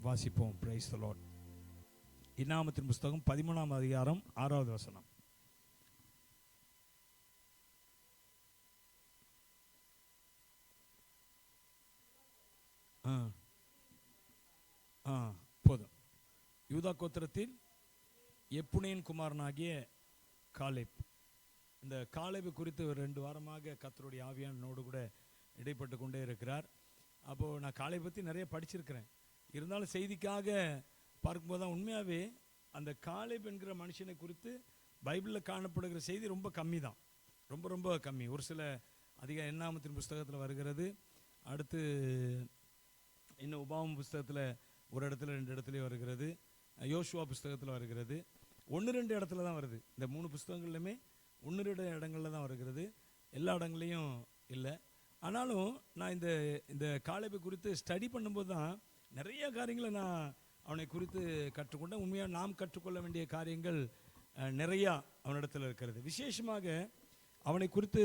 வாசிப்போம். Price the Lord. இன்னாமத்தின் புஸ்தகம் 13ஆம் அதிகாரம் 6வது வசனம். போதும். யூதா கோத்திரத்தில் எப்புனேன் குமாரனாகிய காலேப். இந்த காலேபு குறித்து ஒரு 2 வாரமாக கர்த்தருடைய ஆவியானோடு கூட இடைப்பட்டு கொண்டே இருக்கிறார். அப்போது நான் காலேபை பற்றி நிறைய படிச்சிருக்கிறேன். இருந்தாலும் செய்திக்காக பார்க்கும்போது தான் உண்மையாகவே அந்த காலேப் என்கிற மனுஷனை குறித்து பைபிளில் காணப்படுகிற செய்தி ரொம்ப கம்மி தான். ரொம்ப ரொம்ப கம்மி. ஒரு சில அதிக என்னாமத்தின் புஸ்தகத்தில் வருகிறது. அடுத்து இன்னும் உபாகம புஸ்தகத்தில் ஒரு இடத்துல 2 இடத்துலையும் வருகிறது. யோசுவா புஸ்தகத்தில் வருகிறது. 1-2 இடத்துல தான் வருது. இந்த 3 புஸ்தகங்கள்லையுமே 1-2 இடங்களில் தான் வருகிறது. எல்லா இடங்கள்லையும் இல்லை. ஆனாலும் நான் இந்த காலேபை குறித்து ஸ்டடி பண்ணும்போது தான் நிறைய காரியங்களை நான் அவனை குறித்து கற்றுக்கொண்டேன். உண்மையாக நாம் கற்றுக்கொள்ள வேண்டிய காரியங்கள் நிறையா அவனிடத்தில் இருக்கிறது. விசேஷமாக அவனை குறித்து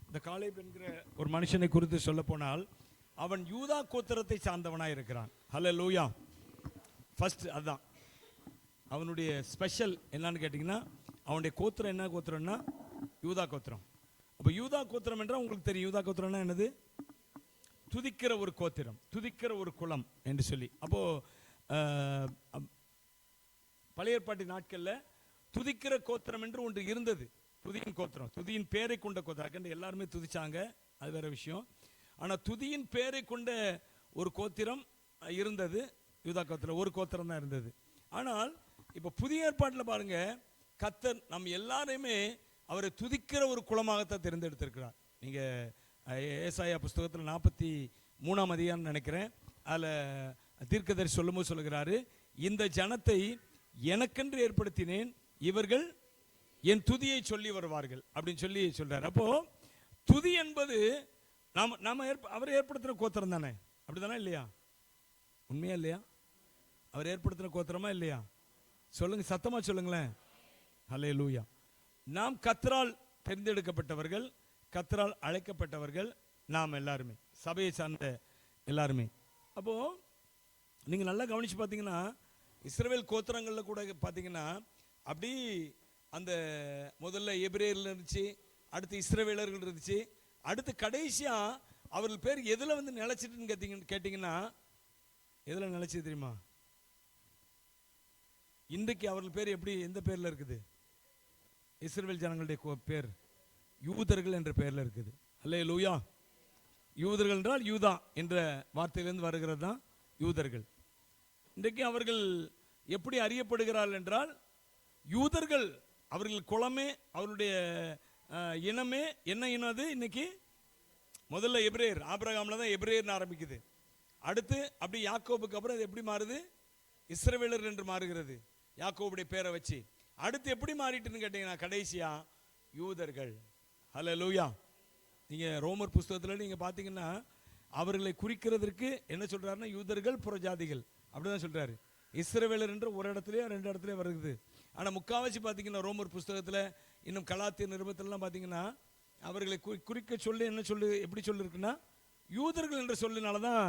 இந்த காலேப் என்கிற ஒரு மனுஷனை குறித்து சொல்ல போனால் அவன் யூதா கோத்திரத்தை சார்ந்தவனாக இருக்கிறான். ஹல்லேலூயா. ஃபர்ஸ்ட் அதுதான் அவனுடைய ஸ்பெஷல். என்னன்னு கேட்டிங்கன்னா அவனுடைய கோத்திரம் என்ன கோத்திரம்னா யூதா கோத்திரம். அப்போ யூதா கோத்திரம் என்றால் உங்களுக்கு தெரியும். யூதா கோத்திரம்னா என்னது? துதிக்கிற ஒரு கோத்திரம், துதிக்கிற ஒரு குலம் என்று சொல்லி. அப்போது பழைய ஏற்பாட்டு நாட்களில் துதிக்கிற கோத்திரம் என்று ஒன்று இருந்தது. துதியின் கோத்திரம், துதியின் பேரை கொண்ட கோத்திரம். எல்லாருமே துதிச்சாங்க, அது வேற விஷயம். ஆனால் துதியின் பேரை கொண்ட ஒரு கோத்திரம் இருந்தது. யூதா கோத்திரம் ஒரு கோத்திரம் தான் இருந்தது. ஆனால் இப்போ புதிய ஏற்பாட்டில் பாருங்க, கர்த்தர் நம்ம எல்லாரையுமே அவரை துதிக்கிற ஒரு குலமாகத்தான் தேர்ந்தெடுத்திருக்கிறார். நீங்கள் ஏசாயா புஸ்தகத்தில் 43ஆம் அதிகாரம் நினைக்கிறேன், அதில் தீர்க்கதரிசி சொல்லும்போது சொல்லுகிறாரு, இந்த ஜனத்தை எனக்கென்று ஏற்படுத்தினேன், இவர்கள் என் துதியை சொல்லி வருவார்கள் அப்படின்னு சொல்லி சொல்றார். அப்போ துதி என்பது நாம அவர் ஏற்படுத்தின கோத்திரம் தானே? அப்படிதானே இல்லையா? உண்மையா இல்லையா? அவர் ஏற்படுத்தின கோத்திரமா இல்லையா? சொல்லுங்க, சத்தமா சொல்லுங்களேன். ஹல்லேலூயா. நாம் கர்த்தரால் தேர்ந்தெடுக்கப்பட்டவர்கள், கர்த்தரால் அழைக்கப்பட்டவர்கள் நாம் எல்லாருமே, சபையை சார்ந்த எல்லாருமே. அப்போ நீங்க நல்லா கவனிச்சு பார்த்தீங்கன்னா இஸ்ரவேல் கோத்திரங்களில் கூட பார்த்தீங்கன்னா அப்படி அந்த முதல்ல எபிரேயர்கள் இருந்துச்சு, அடுத்து இஸ்ரவேலர்கள் இருந்துச்சு, அடுத்து கடைசியா அவர்கள் பேர் எதுல வந்து நிலைச்சிட்டுன்னு கேட்டீங்கன்னா எதுல நிலைச்சு தெரியுமா? இன்றைக்கு அவர்கள் பேர் எப்படி, எந்த பேர்ல இருக்குது? இஸ்ரவேல் ஜனங்களுடைய பேர் யூதர்கள் என்ற பெயர்ல இருக்குது. அல்லேலூயா. யூதர்கள் என்றால் யூதா என்ற வார்த்தையிலிருந்து வருகிறது தான் யூதர்கள். இன்றைக்கு அவர்கள் எப்படி அறியப்படுகிறார்கள் என்றால் யூதர்கள், அவர்கள் குலமே, அவருடைய இனமே என்ன இனம்? அது இன்னைக்கு முதல்ல எபிரேயர், ஆபிரகாம்ல தான் எபிரேயர்னு ஆரம்பிக்குது. அடுத்து அப்படி யாக்கோபுக்கு அப்புறம் அது எப்படி மாறுது? இஸ்ரவேலர் என்று மாறுகிறது, யாக்கோபுடைய பேரை வச்சு. அடுத்து எப்படி மாறிட்டுன்னு கேட்டீங்கன்னா கடைசியா யூதர்கள். ஹல்லேலூயா. நீங்க ரோமர் புஸ்தகத்தில் நீங்க பாத்தீங்கன்னா அவர்களை குறிக்கிறதுக்கு என்ன சொல்றாருன்னா யூதர்கள் புறஜாதிகள் அப்படிதான் சொல்றாரு. இஸ்ரவேலர் என்று ஒரு இடத்துலயே 2 இடத்துலயே வருது. ஆனா முக்காவாசி பாத்தீங்கன்னா ரோமர் புஸ்தகத்துல, இன்னும் கலாத்திய நிருபத்திலாம் பாத்தீங்கன்னா அவர்களை குறிக்க சொல்லி என்ன சொல்லு, எப்படி சொல்லிருக்குன்னா யூதர்கள் என்ற சொல்லினாலதான்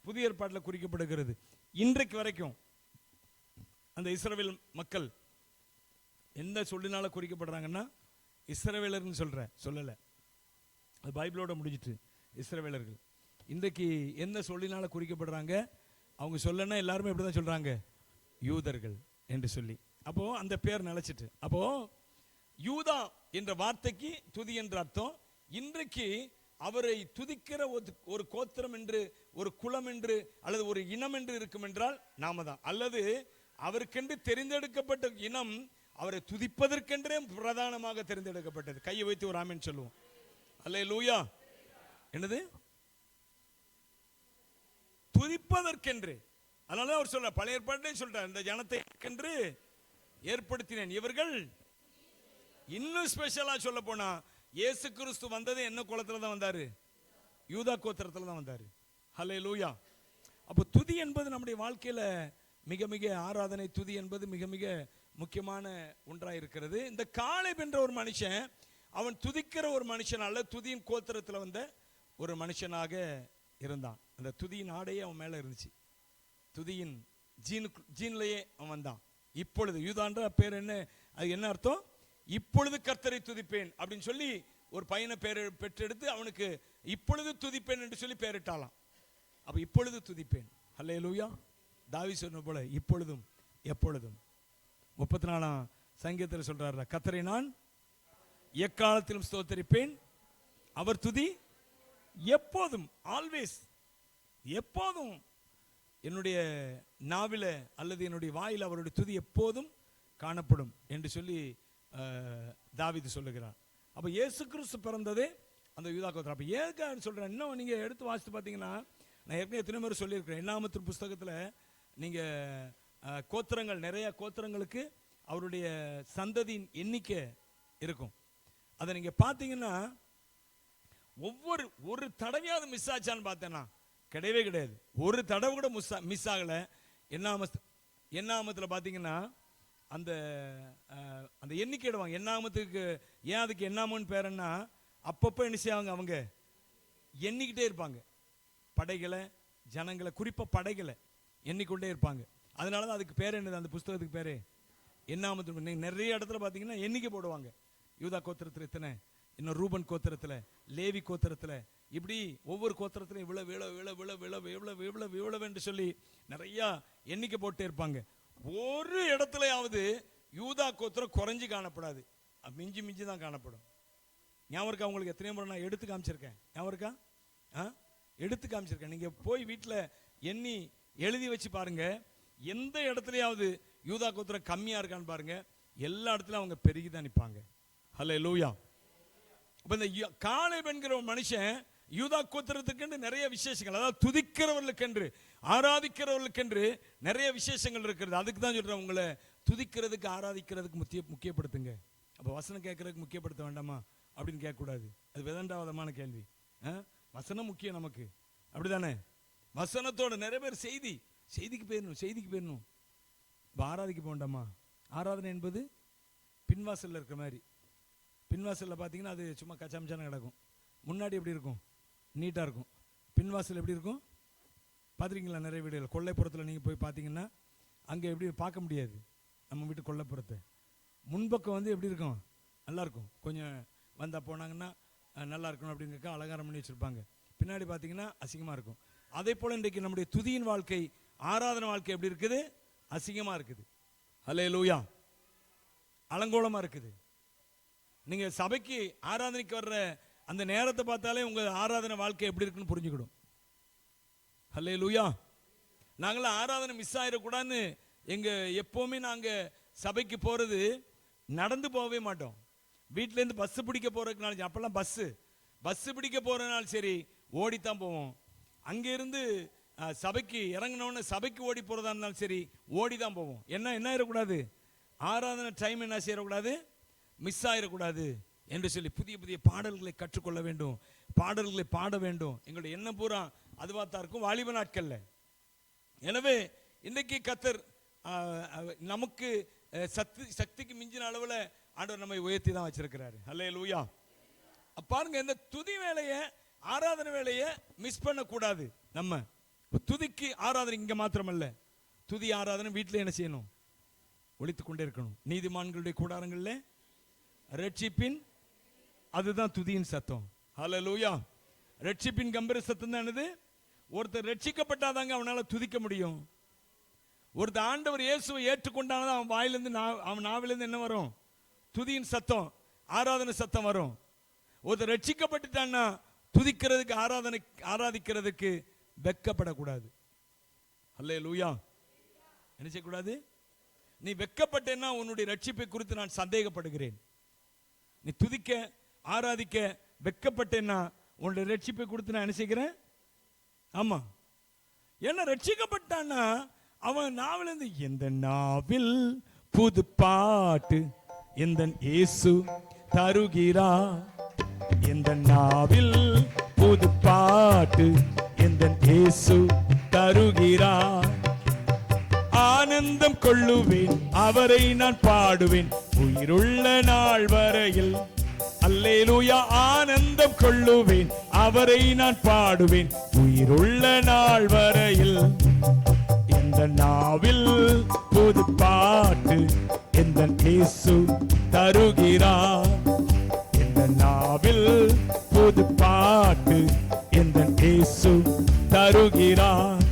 புதிய ஏற்பாட்டில் குறிக்கப்படுகிறது. இன்றைக்கு வரைக்கும் அந்த இஸ்ரவேல் மக்கள் எந்த சொல்லினால குறிக்கப்படுறாங்கன்னா இஸ்ரவேலர்னு சொல்லல, அது பைபிளோட முடிஞ்சிட்டு. இஸ்ரவேலர்கள் இன்றைக்கு எந்த சொல்லினால குறிக்கப்படுறாங்க? அவங்க சொல்லனா எல்லாருமே எப்படிதான் சொல்றாங்க? யூதர்கள் என்று சொல்லி. அப்போ அந்த பேர் நிலைச்சிட்டு. அப்போ யூதா என்ற வார்த்தைக்கு துதி என்ற அர்த்தம். இன்றைக்கு அவரை துதிக்கிற ஒரு கோத்திரம் என்று, ஒரு குலம் என்று, அல்லது ஒரு இனம் என்று இருக்கும் என்றால் நாம தான். அல்லது அவருக்கென்று தெரிந்தெடுக்கப்பட்ட இனம் அவரை துதிப்பதற்கென்றே பிரதானமாக தெரிந்தெடுக்கப்பட்டது. கையை வைத்து ஒரு ஆமென் சொல்லுவோம். அல்லேலூயா. என்னது? துதிப்பதற்கென்று. அதனால அவர் சொல்ற, பழைய ஏற்பாட்டிலே சொல்றார், இந்த ஜனத்தை எனக்கென்று ஏற்படுத்தினேன், இவர்கள் இன்னும் ஸ்பெஷலா சொல்ல போனா இயேசு கிறிஸ்து வந்தது என்ன குலத்துல தான் வந்தாரு? யூதா கோத்திரத்துல தான் வந்தாரு. ஹல்லேலூயா. அப்போ துதி என்பது நம்முடைய வாழ்க்கையில மிக மிக ஆராதனை, துதி என்பது மிக மிக முக்கியமான ஒன்றாக இருக்கிறது. இந்த காலேப் என்ற ஒரு மனுஷன், அவன் துதிக்கிற ஒரு மனுஷன் அல்ல, துதியின் கோத்திரத்தில் வந்த ஒரு மனுஷனாக இருந்தான். அந்த துதியின் ஆடையே அவன் மேல இருந்துச்சு. துதியின் ஜீன்லயே அவன் வந்தான். இப்பொழுது யூதான்ற பேர் என்ன, அது என்ன அர்த்தம்? இப்பொழுது கர்த்தரை துதிப்பேன் அப்படின்னு சொல்லி ஒரு பையனை பேர் பெற்றெடுத்து அவனுக்கு இப்பொழுது துதிப்பேன் என்று சொல்லி பேரிட்டாலாம். அப்ப இப்பொழுது துதிப்பேன். அல்லேலூயா. தாவீது சொன்ன போல இப்பொழுதும் எப்பொழுதும். 34ஆம் சங்கீதத்தில் சொல்றாரு, கர்த்தரை நான் எக்காலத்திலும் ஸ்தோத்தரிப்பேன், அவர் துதி எப்போதும், ஆல்வேஸ், எப்போதும் என்னுடைய நாவில அல்லது என்னுடைய வாயில் அவருடைய துதி எப்போதும் காணப்படும் என்று சொல்லி தாவீது சொல்லுகிறார். அப்ப இயேசு கிறிஸ்து பிறந்ததே அந்த யூதா கோத்திரம். அப்ப ஏன் சொல்றேன், இன்னும் நீங்க எடுத்து வாசித்து பார்த்தீங்கன்னா, நான் ஏற்கனவே எத்தனை முறை சொல்லியிருக்கிறேன், எண்ணாகமத்தின் புஸ்தகத்தில் நீங்க கோத்திரங்கள், நிறைய கோத்திரங்களுக்கு அவருடைய சந்ததியின் எண்ணிக்கை இருக்கும். அதை நீங்க பார்த்தீங்கன்னா ஒரு தடவையாவது மிஸ் ஆச்சான்னு பார்த்தேன்னா கிடையவே கிடையாது. ஒரு தடவை கூட மிஸ் ஆகல. எண்ணாகமத்தில் பார்த்தீங்கன்னா அந்த அந்த எண்ணிக்கை இடுவாங்க. எண்ணாகமத்துக்கு ஏன் அதுக்கு எண்ணாமன்னு பேருன்னா, அப்பப்போ என்ன செய்வாங்க, அவங்க எண்ணிக்கிட்டே இருப்பாங்க. படைகளை, ஜனங்களை, குறிப்பாக படைகளை எண்ணிக்கொண்டே இருப்பாங்க. அதனால தான் அதுக்கு பேர் என்னது, அந்த புஸ்தகத்துக்கு பேர் எண்ணாமத்து. நிறைய இடத்துல பார்த்தீங்கன்னா எண்ணிக்கை போடுவாங்க. யூதா கோத்திரத்தில் இத்தனை, இன்னும் ரூபன் கோத்திரத்தில், லேவி கோத்திரத்தில், இப்படி ஒவ்வொரு கோத்திரத்திலும் இவ்வளவு என்று சொல்லி நிறைய எண்ணிக்கை போட்டே இருப்பாங்க. ஒரு இடத்துலயாவது யூதா கோத்திரம் குறைஞ்சு காணப்படாது, மிஞ்சி மிஞ்சி தான் காணப்படும். ஞாபகம் இருக்கா உங்களுக்கு? எத்தனை முறை நான் எடுத்து காமிச்சிருக்கேன், ஞாபகம் இருக்கா? எடுத்து காமிச்சிருக்கேன். நீங்க போய் வீட்டில் எண்ணி எழுதி வச்சு பாருங்க, எந்த இடத்துலயாவது யூதா கோத்திரம் கம்மியா இருக்கான்னு பாருங்க, எல்லா இடத்துலயும் அவங்க பெருகி தான் நிற்பாங்க. ஹல்லேலூயா. அப்ப இந்த காலேப் என்கிற ஒரு மனுஷன் யூதா கோத்திரத்துக்கு நிறைய விசேஷங்கள், அதாவது துதிக்கிறவர்களுக்கென்று, ஆராதிக்கிறவர்களுக்கென்று நிறைய விசேஷங்கள் இருக்கிறது. அதுக்கு தான் சொல்றேன், உங்களை துதிக்கிறதுக்கு, ஆராதிக்கிறதுக்கு முக்கியப்படுத்துங்க. அப்ப வசனம் கேட்கறதுக்கு முக்கியப்படுத்த வேண்டாமா அப்படின்னு கேட்கக்கூடாது. அது விதண்டாவதமான கேள்வி. வசனம் முக்கியம் நமக்கு, அப்படிதானே? வசனத்தோட நிறைய பேர் செய்திக்கு போயிடணும். இப்போ ஆராதிக்க போண்டாமா? ஆராதனை என்பது பின்வாசல்ல இருக்கிற மாதிரி. பின்வாசலில் பார்த்தீங்கன்னா அது சும்மா கச்சாமச்சான கிடக்கும். முன்னாடி எப்படி இருக்கும்? நீட்டாக இருக்கும். பின்வாசல் எப்படி இருக்கும் பார்த்துருக்கீங்களா? நிறைய வீடுகள் கொல்லைப்புறத்தில் நீங்கள் போய் பார்த்தீங்கன்னா அங்கே எப்படி பார்க்க முடியாது. நம்ம வீட்டு கொல்லைப்புறத்தை முன்பக்கம் வந்து எப்படி இருக்கும்? நல்லாயிருக்கும். கொஞ்சம் வந்தால் போனாங்கன்னா நல்லா இருக்கணும் அப்படிங்கிறக்க அலங்காரம் பண்ணி வச்சுருப்பாங்க. பின்னாடி பார்த்தீங்கன்னா அசிங்கமாக இருக்கும். அதே போல் இன்றைக்கு நம்முடைய துதியின் வாழ்க்கை, ஆராதனை வாழ்க்கை எப்படி இருக்குது? அசிங்கமாக இருக்குது. ஹல்லேலூயா. அலங்கோலமாக இருக்குது. நீங்கள் சபைக்கு ஆராதனைக்கு வர்ற அந்த நேரத்தை பார்த்தாலே உங்கள் ஆராதனை வாழ்க்கை எப்படி இருக்குன்னு புரிஞ்சுக்கிடும். ஹல்லேலூயா. நாங்களாம் ஆராதனை மிஸ் ஆகிடக்கூடாதுன்னு எப்போவுமே நாங்கள் சபைக்கு போகிறது நடந்து போகவே மாட்டோம். வீட்டிலேருந்து பஸ்ஸு பிடிக்க போகிறதுனால, அப்போல்லாம் பஸ்ஸு பிடிக்க போகிறதுனால சரி ஓடித்தான் போவோம். அங்கேருந்து சபைக்கு இறங்கினோன்னு சபைக்கு ஓடி போகிறதா இருந்தாலும் சரி ஓடி தான் போவோம். என்ன ஆயிடக்கூடாது, ஆராதனை டைம் என்ன செய்யக்கூடாது, மிஸ் ஆயிடக்கூடாது என்று சொல்லி புதிய புதிய பாடல்களை கற்றுக்கொள்ள வேண்டும், பாடல்களை பாட வேண்டும். எங்களுடைய எண்ணம் பூரா அதுவாக தான் இருக்கும் வாலிப நாட்களில். எனவே இன்றைக்கு கர்த்தர் நமக்கு சக்திக்கு மிஞ்சின அளவில் ஆண்டவர் நம்மை உயர்த்தி தான் வச்சிருக்கிறாரு. ஹல்லேலூயா. பாருங்க, இந்த துதி வேலையை, ஆராதனை வேலையை மிஸ் பண்ணக்கூடாது. நம்ம துதிக்கு ஆராதனை இங்கே மாத்திரமல்ல, துதி ஆராதனை வீட்டில் என்ன செய்யணும்? ஒழித்துக் கொண்டே இருக்கணும். நீதிமான்களுடைய கூடாரங்களில் ரட்சிப்பின், அதுதான் துதியின் சத்தம். ஹல்லேலூயா. ரட்சிப்பின் கம்பீர சத்தம் தான் என்னது? ஒருத்தர் ரட்சிக்கப்பட்டாதாங்க அவனால துதிக்க முடியும். ஒருத்தர் ஆண்டவர் இயேசுவை ஏற்றுக்கொண்டானதான் அவன் வாயிலிருந்து, அவன் நாவிலிருந்து என்ன வரும்? துதியின் சத்தம், ஆராதனை சத்தம் வரும். ஒருத்தர் ரட்சிக்கப்பட்டுட்டான்னா துதிக்கிறதுக்கு, ஆராதிக்கிறதுக்கு வெக்கப்படக்கூடாது. ஹல்லேலூயா. என்ன செய்யக்கூடாது? நீ வெக்கப்பட்டேன்னா உன்னுடைய ரட்சிப்பை குறித்து நான் சந்தேகப்படுகிறேன். நீ துதிக்க, ஆராதிக்க வெக்கப்பட்டேன்னா உன்னுடைய ரட்சிப்பை குறித்து நான் என்ன செய்கிறேன்? ஆமா. ஏன்னா ரட்சிக்கப்பட்டான்னா அவன் நாவிலிருந்து, எந்த நாவில் புது பாட்டு எந்த இயேசு தருகிறா, எந்த நாவில் புது பாட்டு எந்த இயேசு தருகிறா, ஆனந்தம் கொள்ளுவேன் அவரை நான் பாடுவேன் உயிருள்ள நாள் வரையில். அல்லேலூயா. ஆனந்தம் கொள்ளுவேன் அவரை நான் பாடுவேன் உயிருள்ள நாள் வரையில். எந்த நாவில் புது பாட்டு எந்த இயேசு தருகிறார். இந்த நாவில் புது பாட்டு எந்த இயேசு தருகிறார்.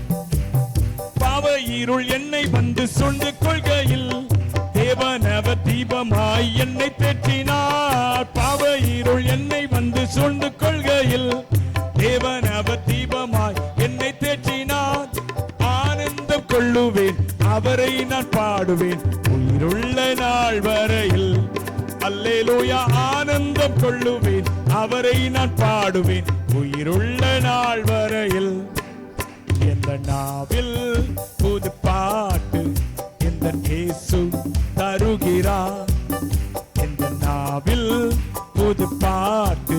பாவ இருள் என்னை வந்து சூழ்ந்து கொள்கையில் தேவனவர் தீபமாய் என்னை தேற்றினார். பாவ இருள் என்னை வந்து சூழ்ந்து கொள்கையில் தேவனவர் தீபமாய் என்னை தேற்றினார். ஆனந்தம் கொள்ளுவேன், அவரை நான் பாடுவேன் உயிருள்ள நாள் வரையில். அல்லேலூயா. ஆனந்தம் கொள்ளுவேன், அவரை நான் பாடுவேன் உயிருள்ள நாள் வரையில். எந்த நாவில் புது பாட்டு எந்த இயேசு தருகிறார். எந்த நாவில் புது பாட்டு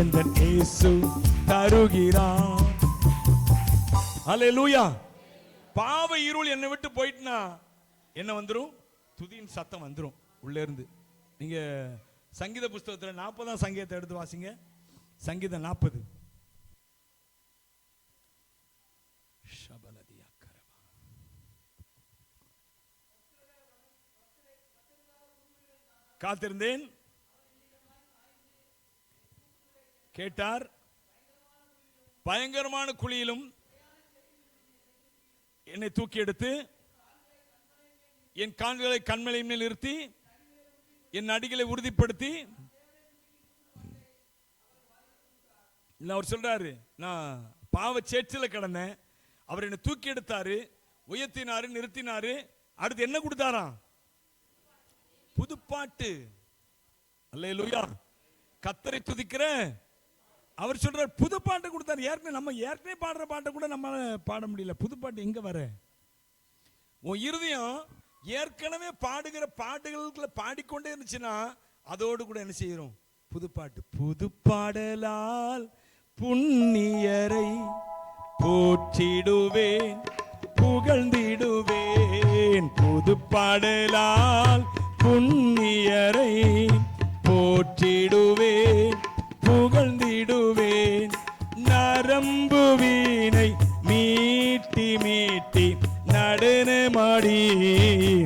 எந்த இயேசு தருகிறார். அல்லேலூயா. பாவ இருள் என்னை விட்டு போயிட்டுனா என்ன வந்துரும்? துதியின் சத்தம் வந்துரும் உள்ளே இருந்து. நீங்க சங்கீத புஸ்தகத்தில் 40ஆம் சங்கீதத்தை எடுத்து வாசிங்க. சங்கீதம் 40. காத்திருந்தேன், கேட்டார், பயங்கரமான குழியிலும் என்னை தூக்கி எடுத்து என் கால்களை கண்மலை மேல் நிறுத்தி என் அடிகளை உறுதிப்படுத்தி. அவர் சொல்றாரு, நான் பாவ சேற்றில கிடந்தேன், அவர் என்னை தூக்கி எடுத்தாரு, உயர்த்தினாரு, நிறுத்தினாரு. அடுத்து என்ன கொடுத்தாராம்? புதுப்பாட்டு. அல்லேலூயா. கர்த்தரை துதிக்கிற அவர் சொல்றார் புது பாட்டை கொடுத்தார். ஏற்கனவே பாடுற பாட்டை கூட நம்ம பாட முடியல. புது பாட்டு எங்க வர? உன் இருதயம் ஏற்கனவே பாடுகிற பாட்டுகளுக்குள்ள பாடிக்கொண்டே இருந்துச்சுன்னா அதோடு கூட என்ன செய்யறோம்? புது பாட்டு. புது பாடலால் புண்ணியரை போற்றிடுவேன், புகழ்ந்திடுவேன். புது பாடலால் புண்ணியரை போற்றிடுவேன், புகழ்ந்திடுவேன். நரம்பு வீணை மீட்டி மீட்டி நடனமாடி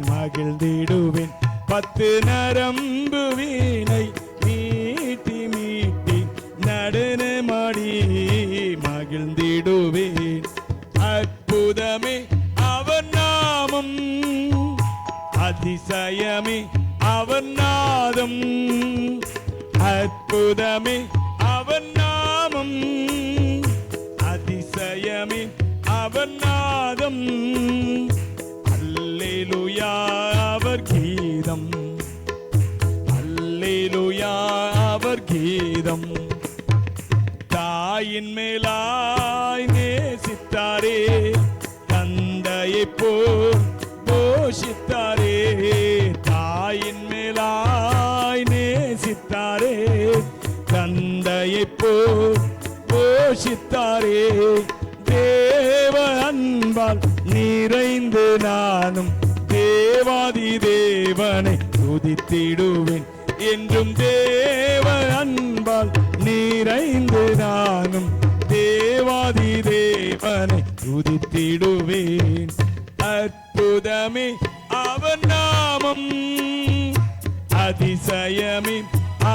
மகிழ்ந்திடுவேன். 10 நரம்பு வீணை மீட்டி மீட்டி நடனமாடி மகிழ்ந்திடுவேன். அற்புதமே அவர் நாமம், அதிசயமே அவர் நாதம். அற்புதமே அவர் நாமம், அதிசயமே அவர் நாதம். அல்லேலூயா அவர் கீதம், அல்லேலூயா அவர் கீதம். தாயின் மேலாய் நேசித்தாரே, தந்தையை போல் போஷித்தாரே. தாயின் மேலாய் நேசித்தாரே, தந்தையை போல் போஷித்தாரே. தேவ அன்பால் நிறைந்து நானும் தேவாதி தேவனை துதித்திடுவேன் என்றும். தேவ அன்பால் நிறைந்து நானும் தேவாதி தேவனை துதித்திடுவேன். அற்புதமே அவர் நாமம், அதிசயமே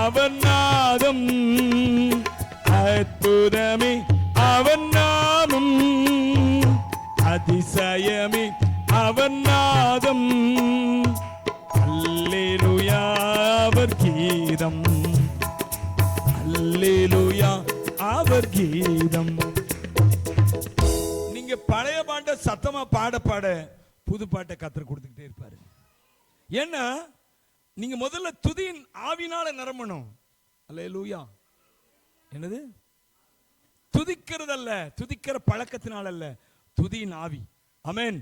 அவர் நாதம். அற்புதமே அவர் நாமம், அதிசயமே அவர் நாதம். அல்லேலூயா அவர் கீதம், அல்லேலூயா அவர் கீதம். நீங்க பழைய பாட்டை சத்தமா பாட பாட புது பாட்டை கர்த்தர் கொடுத்துக்கிட்டே இருப்பாரு. ஏன்னா நீங்க முதல்ல துதியின் ஆவினால நிரம்பணும். அல்லேலூயா. என்னது? துதிக்கிறதல்ல, துதிக்கிற பழக்கத்தினால அல்ல, துதியின் ஆவி. ஆமென்.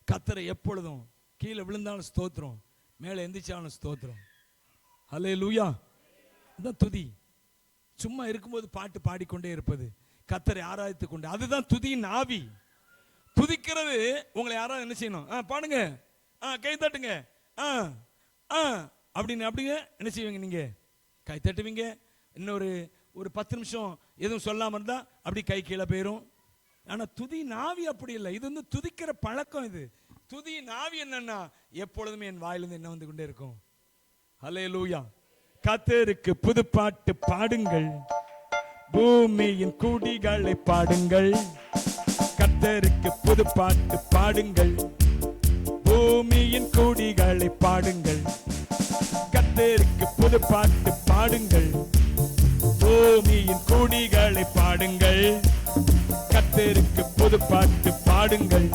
கர்த்தரை எப்பொழுதும் கீழே விழுந்தாலும் ஸ்தோத்திரம், மேலே எந்திரிச்சாலும் ஸ்தோத்திரம். அல்லேலூயா. அதான் துதி. சும்மா இருக்கும்போது பாட்டு பாடிக்கொண்டே இருப்பது, கர்த்தரை ஆராதித்துக் கொண்டு, அதுதான் துதியின் ஆவி. துதிக்கிறது உங்களை யாராவது என்ன செய்யணும்? பாடுங்க, கை தட்டுங்க, அப்படின்னு அப்படிங்க என்ன செய்வீங்க? நீங்க கை தட்டுவீங்க. இன்னொரு 10 நிமிஷம் எதுவும் சொல்லாம இருந்தா அப்படி கை கீழே போயிரும். ஆனா துதி நாவி அப்படி இல்லை. இது வந்து துதிக்கிற பழக்கம். இது துதி நாவி என்னன்னா எப்பொழுதுமே என் வாயிலிருந்து என்ன வந்து கொண்டே இருக்கும். ஹல்லேலூயா. கர்த்தருக்கு புதுப்பாட்டு பாடுங்கள், பூமியின் குடிகளை பாடுங்கள். கர்த்தருக்கு புதுப்பாட்டு பாடுங்கள், பூமியின் குடிகளை பாடுங்கள். கர்த்தருக்கு புதுப்பாட்டு பாடுங்கள், பூமியின் குடிகளை பாடுங்கள். கர்த்தருக்கு புதுப்பாட்டு பாடுங்கள்,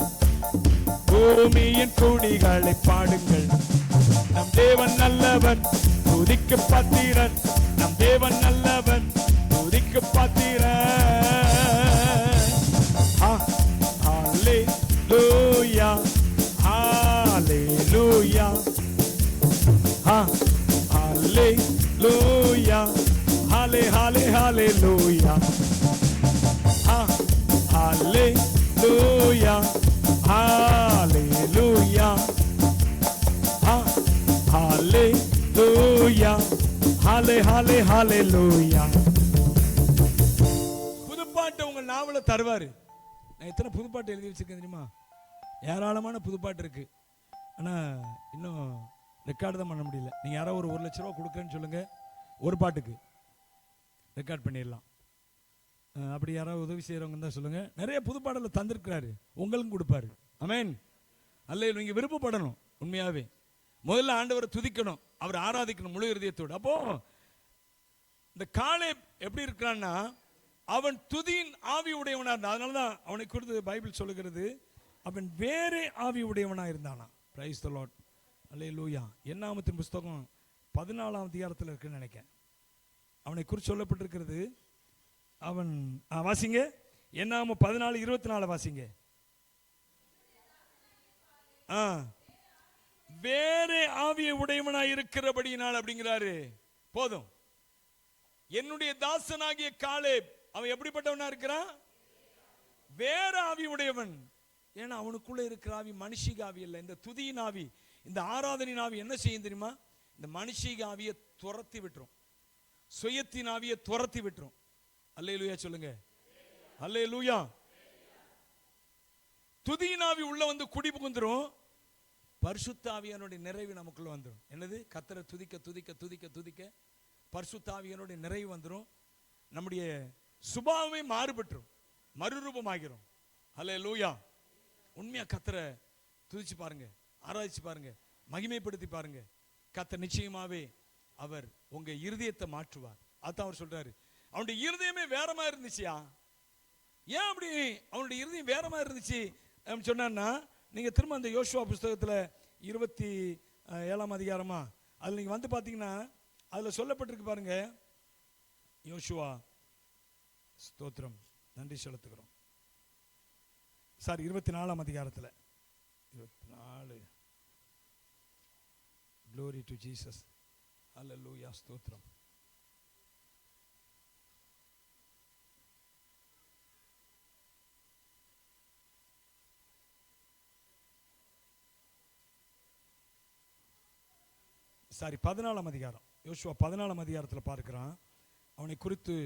பூமியின் குடிகளை பாடுங்கள். நம் தேவன் நல்லவர், துதிக்கு பாத்திரர். நம் தேவன் நல்லவர், துதிக்கு பாத்திரர். ஹல்லேலூயா, ஹல்லேலூயா, ஹல்லேலூயா, ஹல்லேலூயா, ஹல்லேலூயா, ஹல்லேலூயா, ஹல்லேலூயா, ஹல்லேலூயா. புதுப்பாட்டு உங்கள் நாவல தருவாரு. நான் எத்தனை புதுப்பாட்டு எழுதி வச்சிருக்கேன் தெரியுமா? ஏராளமான புதுப்பாட்டு இருக்கு. ஆனா இன்னும் ரெக்கார்டு தான் பண்ண முடியல. நீங்க யாராவது ஒரு 1,00,000 ரூபா கொடுக்குறேன்னு சொல்லுங்க, ஒரு பாட்டுக்கு ரெக்கார்ட் பண்ணிடலாம். அப்படி யாராவது உதவி செய்யறவங்க தான் சொல்லுங்க. நிறைய புதுப்பாடல தந்திருக்கிறாரு, உங்களுக்கும் கொடுப்பாரு. ஆமென். அல்ல, நீங்க விருப்பப்படணும். உண்மையாவே முதல்ல ஆண்டவரை துதிக்கணும், அவர் ஆராதிக்கணும் முழு இருதயத்தோடு. அப்போ இந்த காலேப் எப்படி இருக்கிறான்னா, அவன் துதியின் ஆவி உடையவனா இருந்தான். அதனாலதான் அவனை குறித்து பைபிள் சொல்லுகிறது, அவன் வேறே ஆவி உடையவனா இருந்தானா. Price the Lord. அல்லேலூயா. என்னாகமத்தின் புஸ்தகம் 14ஆம் அதிகாரத்தில் இருக்குன்னு நினைக்கிறேன். அவனை குறித்து சொல்லப்பட்டிருக்கிறது. அவன் வாசிங்க, என்னாகமம் 14:24 வாசிங்க. வேறே ஆவியை உடையவனா இருக்கிறபடியினால் அப்படிங்கிறாரு. போதும். என்னுடைய தாசனாகிய காலேப் அவன் எப்படிப்பட்டவனா இருக்கிறான்? வேற ஆவி உடையவன். ஏன்னா அவனுக்குள்ள இருக்கிற ஆவி மனுஷிக ஆவி இல்லை. இந்த துதியின் ஆவி, இந்த ஆராதனின் ஆவி என்ன செய்யும் தெரியுமா? இந்த மனுஷிக ஆவியை துரத்தி விட்டுரும், சுயத்தின் ஆவியை துரத்தி விட்டுரும். அல்லேலூயா சொல்லுங்க. அல்லேலூயா. துதியின் ஆவி உள்ள வந்து குடி புகுந்துரும், பரிசுத்த ஆவியானுடைய நிறைவு நமக்குள்ள வந்துடும். என்னது? கர்த்தரை துதிக்க துதிக்க துதிக்க துதிக்க பரிசுத்த ஆவியானுடைய நிறைவு வந்துடும். நம்முடைய சுபாவமே மாறுபட்டுரும், மறுரூபமாகிறோம். அல்லேலூயா. உண்மையா கர்த்தரை துதிச்சு பாருங்க, ஆராய்ச்சி பாருங்க, மகிமைப்படுத்தி பாருங்க. கர்த்தர் நிச்சயமாவே அவர் உங்க இருதயத்தை மாற்றுவார். அதான் அவர் சொல்றாரு, அவனுடைய இருதயமே வேற மாதிரி இருந்துச்சியா. ஏன் அப்படி அவனுடைய இருதயம் வேற மாதிரி இருந்துச்சு சொன்னா, நீங்க திரும்ப அந்த யோசுவா புஸ்தகத்துல 27ஆம் அதிகாரமா அதுல நீங்க வந்து பாத்தீங்கன்னா அதுல சொல்லப்பட்டிருக்கு பாருங்க. யோசுவா, ஸ்தோத்திரம், நன்றி செலுத்துகிறோம். சாரி, 24ஆம் அதிகாரத்துல 24. Glory to Jesus. Hallelujah. ஸ்தோத்திரம். சாரி, 14ஆம் அதிகாரம். யோசுவா 14ஆம் அதிகாரத்தில் பார்க்கிறான் அவனை குறித்து.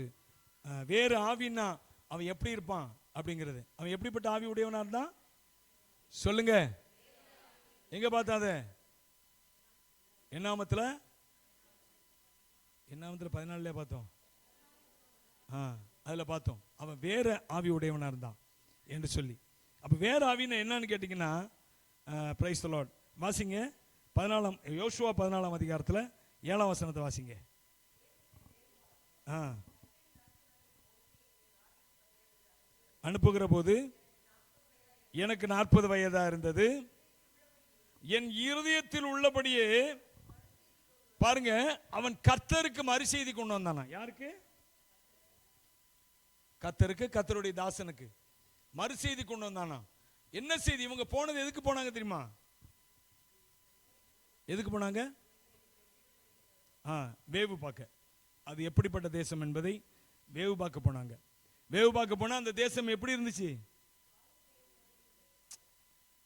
வேறு ஆவின்னா அவன் எப்படி இருப்பான் அப்படிங்கிறது. அவன் எப்படிப்பட்ட ஆவி உடையவனா இருந்தான் சொல்லுங்க. எங்க பார்த்தாத? என்னாமத்துல 14 பார்த்தோம். அதுல பார்த்தோம் அவன் வேற ஆவி உடையவனா இருந்தான் என்று சொல்லி. அப்ப வேற ஆவின்னு என்னன்னு கேட்டீங்கன்னா, பிரைஸ் தி லார்ட். வாசிங்க 14 யோசுவா 14ஆம் அதிகாரத்துல 7ஆம் வசனத்தை வாசிங்க. அனுப்புகிற போது எனக்கு 40 வயதா இருந்தது. என் இருதயத்தில் உள்ளபடியே பாருங்க, அவன் கர்த்தருக்கு மறுசெய்தி கொண்டு வந்தானா. யாருக்கு? கர்த்தருக்கு, கர்த்தருடைய தாசனுக்கு மறுசெய்தி கொண்டு வந்தானா. என்ன செய்தி? இவங்க போனது எதுக்கு போனாங்க தெரியுமா? எதுக்கு போனாங்க? வேவு பார்க்க. அது எப்படிப்பட்ட தேசம் என்பதை வேவு பார்க்க போனாங்க. வேவு பார்க்க போனா அந்த தேசம் எப்படி இருந்துச்சு?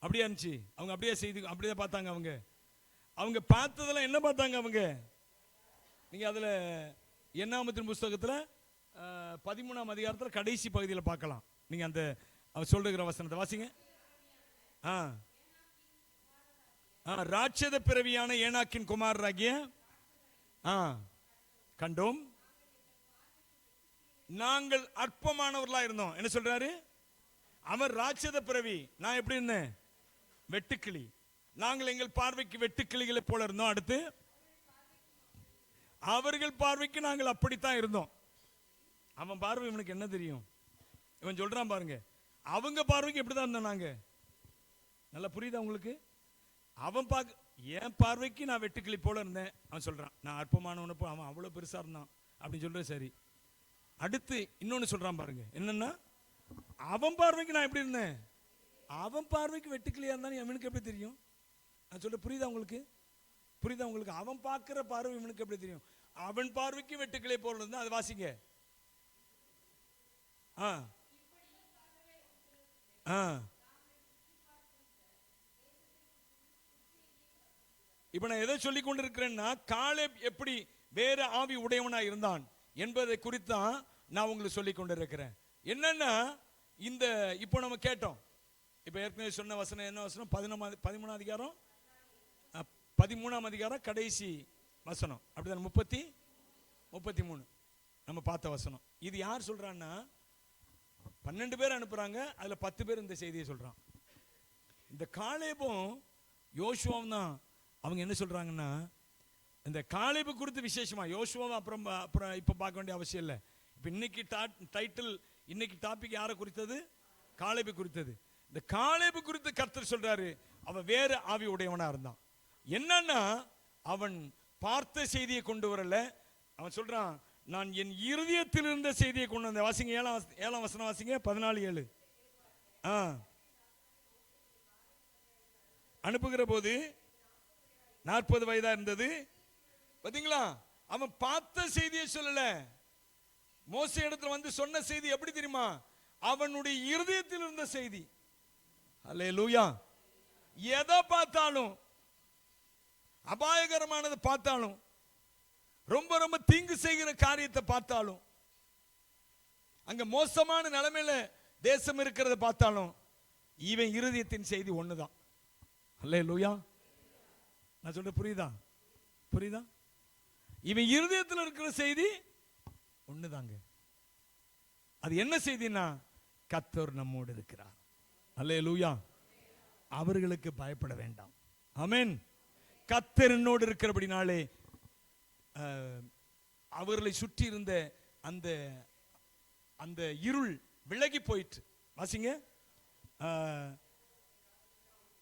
அப்படியே இருந்துச்சு. அவங்க அப்படியே செய்தி அப்படியே பார்த்தாங்க. அவங்க பார்த்ததெல்லாம் என்ன பார்த்தாங்க? அவங்க நீங்க அதுல என்னாகமத்தின் புஸ்தகத்துல 13ஆம் அதிகாரத்தில் கடைசி பகுதியில் பார்க்கலாம். நீங்க அந்த அவர் சொல்லுகிற வசனத்தை வாசிங்க. ராட்சத பிறவியான ஏனாக்கின் குமாரராகிய கண்டோம், நாங்கள் அற்பமானவர்களா இருந்தோம். என்ன சொல்றாரு? அவர் ராட்சத பிறவி, நான் எப்படி இருந்தேன்? வெட்டுக்கிளி. நாங்கள் எங்கள் பார்வைக்கு வெட்டுக்கிளிகளை போல இருந்தோம். அடுத்து அவர்கள் பார்வைக்கு நாங்கள் அப்படித்தான் இருந்தோம். அவன் பார்வை இவனுக்கு என்ன தெரியும்? இவன் சொல்றான் பாருங்க, அவங்க பார்வைக்கு எப்படிதான் இருந்தோம் நாங்க. நல்லா புரியுதா உங்களுக்கு? அவன் என் பார்வைக்கு நான் வெட்டுக்கிளி போல இருந்தேன். அவன் சொல்றான் நான் அற்பமானவனப்போ, அவன் அவ்வளவு பெருசா இருந்தான் அப்படின்னு சொல்ற. சரி, அடுத்து இன்னொன்னு சொல்றான் பாருங்க, என்னன்னா அவன் பார்வைக்கு நான் எப்படி இருந்தேன்? அவன் பார்வைக்கு வெட்டுக்கிளியா இருந்தாலும் இவனுக்கு எப்படி தெரியும்? நான் சொல்ற புரியுதா உங்களுக்கு? புரியுதா உங்களுக்கு? அவன் பார்க்கிற பார்வை இவனுக்கு எப்படி தெரியும்? அவன் பார்வைக்கு வெட்டுக்கிளியை போல இருந்தா. அது வாசிங்க. இப்ப நான் எதை சொல்லிக் கொண்டிருக்கிறேன்னா, காலேப் எப்படி வேற ஆவி உடையவனா இருந்தான் என்பதை குறித்தான் நான் உங்களுக்கு சொல்லிக் கொண்டிருக்கிறேன். என்னன்னா, இந்த இப்போ நம்ம கேட்டோம், இப்ப ஏற்கனவே சொன்ன வசனம் என்ன வசனம்? 13ஆம் அதிகாரம் 13ஆம் அதிகாரம் கடைசி வசனம், அப்படிதான் 33 நம்ம பார்த்த வசனம். இது யார் சொல்றான்னா, 12 பேர் அனுப்புறாங்க, அதுல 10 பேர் இந்த செய்தியை சொல்றான். இந்த காலேபும் யோசுவாவும் தான். அவங்க என்ன சொல்றாங்கன்னா, இந்த காலேபு குறித்து விசேஷமா, யோசுவாவை அப்புறம் இப்ப பார்க்க வேண்டிய அவசியம் இல்லை. இப்ப இன்னைக்கு டைட்டில், இன்னைக்கு டாபிக் யாரை குறித்தது? காலேபு குறித்தது. இந்த காலேபு குறித்து கர்த்தர் சொல்றாரு, அவன் வேற ஆவி உடையவனா இருந்தான். என்னன்னா, அவன் பார்த்த செய்தியை கொண்டு வரல. அவன் சொல்றான், நான் என் இருதயத்தில் இருந்த செய்தியை கொண்டு வந்தேன். வாசிங்க, 7ஆம் வசனம் வாசிங்க. 14:7. அனுப்புகிற போது 40 வயதா இருந்தது. பாத்தீங்களா? அவன் பார்த்த செய்தியை சொல்லல. மோசே இடத்துல வந்து சொன்ன செய்தி எப்படி தெரியுமா? அவனுடைய இருதயத்தில் இருந்த செய்தி. அல்லேலூயா. எதை பார்த்தாலும், அபாயகரமானதை பார்த்தாலும், ரொம்ப ரொம்ப தீங்கு செய்கிற காரியத்தை பார்த்தாலும், அங்க மோசமான நிலைமையில தேசம் இருக்கிறத பார்த்தாலும், இவன் இருதயத்தின் செய்தி ஒண்ணுதான். அல்லேலூயா. நான் சொல்ற புரியுதா? புரியுதா? இவன் இருதயத்தில் இருக்கிற செய்தி ஒண்ணுதாங்க. அது என்ன செய்தினா, கர்த்தர் நம்மோடு இருக்கிறார். அல்லேலூயா. அவர்களுக்கு பயப்பட வேண்டாம். ஆமென். கர்த்தர் என்னோடு இருக்கிறபடினாலே அவர்களை சுற்றி இருந்த அந்த அந்த இருள் விலகி போயிற்று. வாசிங்க.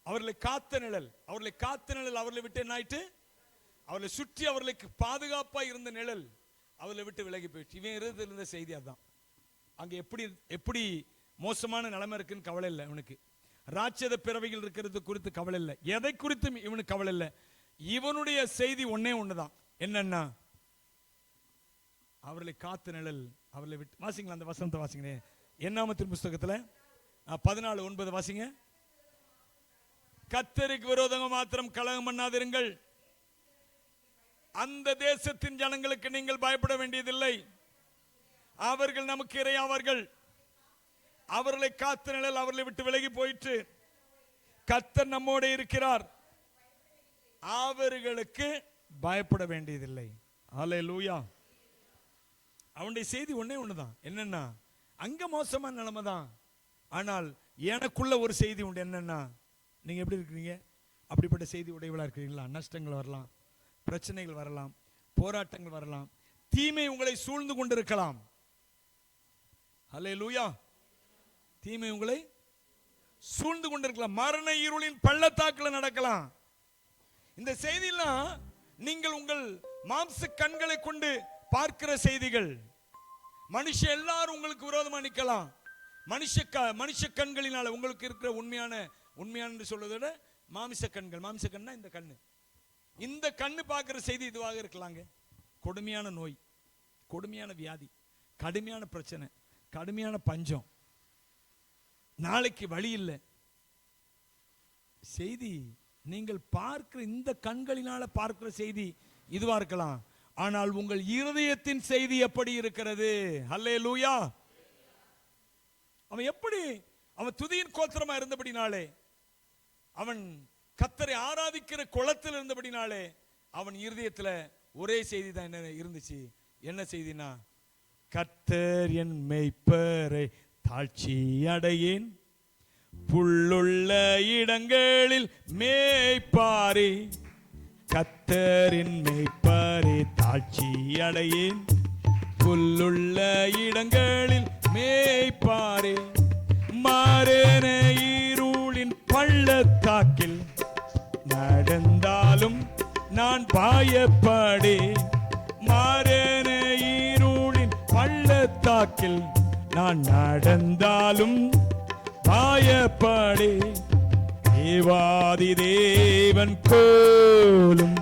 அவர்களை காத்த நிழல், அவர்களை விட்டு என்ன ஆயிட்டு? அவர்களை சுற்றி அவர்களுக்கு பாதுகாப்பா இருந்த நிழல் அவர்களை விட்டு விலகி போயிடுச்சு. இவன் இருந்த செய்தி அதான். அங்க எப்படி மோசமான நிலைமை இருக்குன்னு கவலை இல்லை இவனுக்கு. ராட்சத பிறவிகள் இருக்கிறது குறித்து கவலை இல்லை. எதை குறித்தும் இவனுக்கு கவலை இல்லை. இவனுடைய செய்தி ஒன்னே ஒண்ணுதான். என்னன்னா, அவர்களை காத்த நிழல் அவர்களை விட்டு. வாசிங்களா அந்த வசனத்தை வாசிங்க. என்னாமத்தின் புஸ்தகத்துல 14:9 வாசிங்க. கர்த்தருக்கு விரோதமாக மாத்திரம் கலகம் பண்ணாதிருங்கள். அந்த தேசத்தின் ஜனங்களுக்கு நீங்கள் பயப்பட வேண்டியதில்லை. அவர்கள் நமக்கு இரையாவார்கள். அவர்களை காத்த நிழல் அவர்களை விட்டு விலகி போயிற்று. கர்த்தர் நம்மோடு இருக்கிறார். அவர்களுக்கு பயப்பட வேண்டியதில்லை. அல்லேலூயா. அவனுடைய செய்தி ஒன்னே ஒண்ணுதான். என்னன்னா, அங்க மோசமான நிலைமை தான். ஆனால் எனக்குள்ள ஒரு செய்தி உண்டு. என்னன்னா, நீங்க எப்படி இருக்கிறீங்க? அப்படிப்பட்ட செய்தி உடையவளா இருக்கிறீங்களா? நஷ்டங்கள் வரலாம், பிரச்சனைகள் வரலாம், போராட்டங்கள் வரலாம், தீமை உங்களை சூழ்ந்து கொண்டிருக்கலாம். அல்லேலூயா. தீமை உங்களை சூழ்ந்து கொண்டிருக்கலாம். மரண இருளின் பள்ளத்தாக்குல நடக்கலாம். இந்த செய்தியெல்லாம் நீங்கள் உங்கள் மாம்ச கண்களை கொண்டு பார்க்கிற செய்திகள். மனுஷ எல்லாரும் உங்களுக்கு விரோதமா நிக்கலாம். மனுஷ கண்களினால உங்களுக்கு இருக்கிற உண்மையான சொல்வதை விட மாமிச கண்னா இந்த கண்ணு. இந்த கண்ணு பார்க்கிற செய்தி இதுவாக இருக்கலாங்க. கொடுமையான நோய், கொடுமையான வியாதி, கடுமையான பிரச்சனை, கடுமையான பஞ்சம், நாளைக்கு வழி இல்லை. செய்தி நீங்கள் பார்க்கிற இந்த கண்களினால பார்க்கிற செய்தி இதுவா இருக்கலாம். ஆனால் உங்கள் இருதயத்தின் செய்தி எப்படி இருக்கிறது? அல்லேலூயா. அவன் எப்படி அவன் துதியின் கோத்திரமா இருந்தபடினாலே, அவன் கர்த்தரை ஆராதிக்கிற குளத்தில் இருந்தபடினாலே, அவன் இருதயத்துல ஒரே செய்தி தான் என்ன இருந்துச்சு. என்ன செய்தினா, கர்த்தர் என் மேய்ப்பரை தாழ்ச்சி அடையேன், புல்லுள்ள இடங்களில் மேய்ப்பாரே. கர்த்தரின் மேய்ப்பரை தாழ்ச்சி அடையேன், புல்லுள்ள இடங்களில் மேய்ப்பாரே. மரண இருளின் பள்ளத்தாக்கில் நடந்தாலும் நான் பயப்படேன். மரண இருளின் பள்ளத்தாக்கில் நான் நடந்தாலும் பயப்படேன். தேவாதி தேவன் கோலும்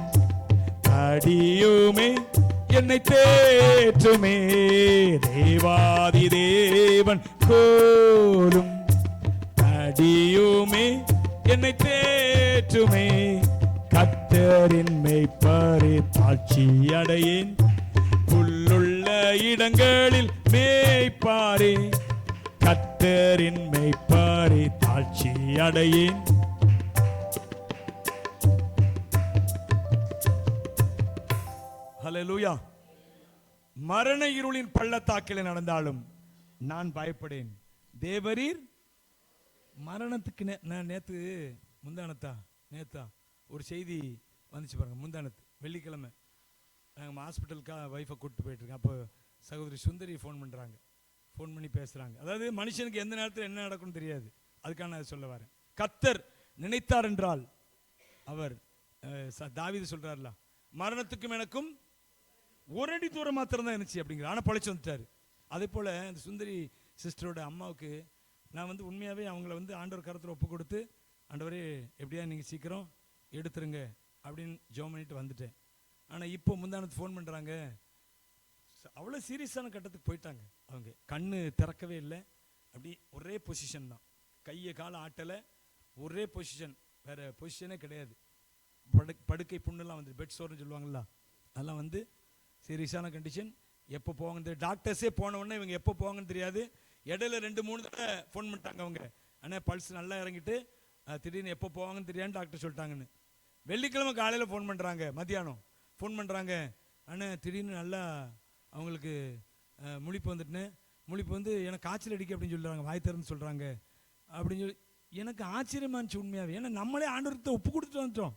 அடியுமே என்னை தேற்றுமே. தேவாதி தேவன் கோலும் அடியுமே என்னை தேற்றுமே. கர்த்தரின் மேய்ப்பரை தாழ்ச்சி அடையேன், புல்லுள்ள இடங்களில் மேய்ப்பாரே. கர்த்தரின் மேய்ப்பரை தாழ்ச்சி அடையேன். ஹல்லேலூயா. மரண இருளின் பள்ளத்தாக்கில் நடந்தாலும் நான் பயப்படேன். தேவரீர் மரணத்துக்கு நான் நேத்தா ஒரு செய்தி வந்துச்சு பாருங்க. முந்தானத்து வெள்ளிக்கிழமை நாங்கள் ஹாஸ்பிட்டலுக்காக ஒய்ஃபை கூப்பிட்டு போயிட்டுருக்கேன். அப்போ சகோதரி சுந்தரி ஃபோன் பண்ணுறாங்க. ஃபோன் பண்ணி பேசுகிறாங்க. அதாவது மனுஷனுக்கு எந்த நேரத்தில் என்ன நடக்கும்னு தெரியாது. அதுக்காக நான் சொல்ல வரேன். கர்த்தர் நினைத்தார் என்றால், அவர் தாவீது சொல்கிறார்ல, மரணத்துக்கும் எனக்கும் ஒரு அடி தூரம் மாத்திரம் தான் இருந்துச்சு அப்படிங்கிற. ஆனால் பழைச்சு வந்துட்டார். அதே போல் அந்த சுந்தரி சிஸ்டரோட அம்மாவுக்கு நான் உண்மையாகவே அவங்கள ஆண்டவர் கரத்தில் ஒப்பு கொடுத்து, ஆண்டவரே எப்படியா நீங்கள் சீக்கிரம் எடுத்துருங்க அப்படின்னு ஜெபம் பண்ணிட்டு வந்துட்டேன். ஆனால் இப்போ முந்தானத்து ஃபோன் பண்ணுறாங்க. அவ்வளோ சீரியஸான கட்டத்துக்கு போயிட்டாங்க. அவங்க கண்ணு திறக்கவே இல்லை. அப்படி ஒரே பொசிஷன் தான், கையை காலை ஆட்டலை, ஒரே பொசிஷன், வேறு பொசிஷனே கிடையாது. படுக்கை புண்ணுலாம் பெட் சோர்னு சொல்லுவாங்களா, அதெல்லாம் சீரியஸான கண்டிஷன். எப்போ போவாங்க டாக்டர்ஸே போன உடனே இவங்க எப்போ போவாங்கன்னு தெரியாது. இடையில 2-3 தடவை ஃபோன் பண்ணிட்டாங்க அவங்க. ஆனால் பல்ஸ் நல்லா இறங்கிட்டு திடீர்னு எப்போ போவாங்கன்னு தெரியாதுன்னு டாக்டர் சொல்லிட்டாங்கன்னு. வெள்ளிக்கிழமை காலையில் ஃபோன் பண்ணுறாங்க, மத்தியானம் ஃபோன் பண்ணுறாங்க. ஆனால் திடீர்னு நல்லா அவங்களுக்கு முழிப்பு எனக்கு காய்ச்சல் அடிக்க அப்படின்னு சொல்கிறாங்க, வாய் திறந்து சொல்கிறாங்க அப்படின்னு சொல்லி. எனக்கு ஆச்சரியமா இருந்துச்சு உண்மையாகவே. ஏன்னா நம்மளே ஆண்டவர்கிட்ட ஒப்பு கொடுத்துட்டு வந்துட்டோம்.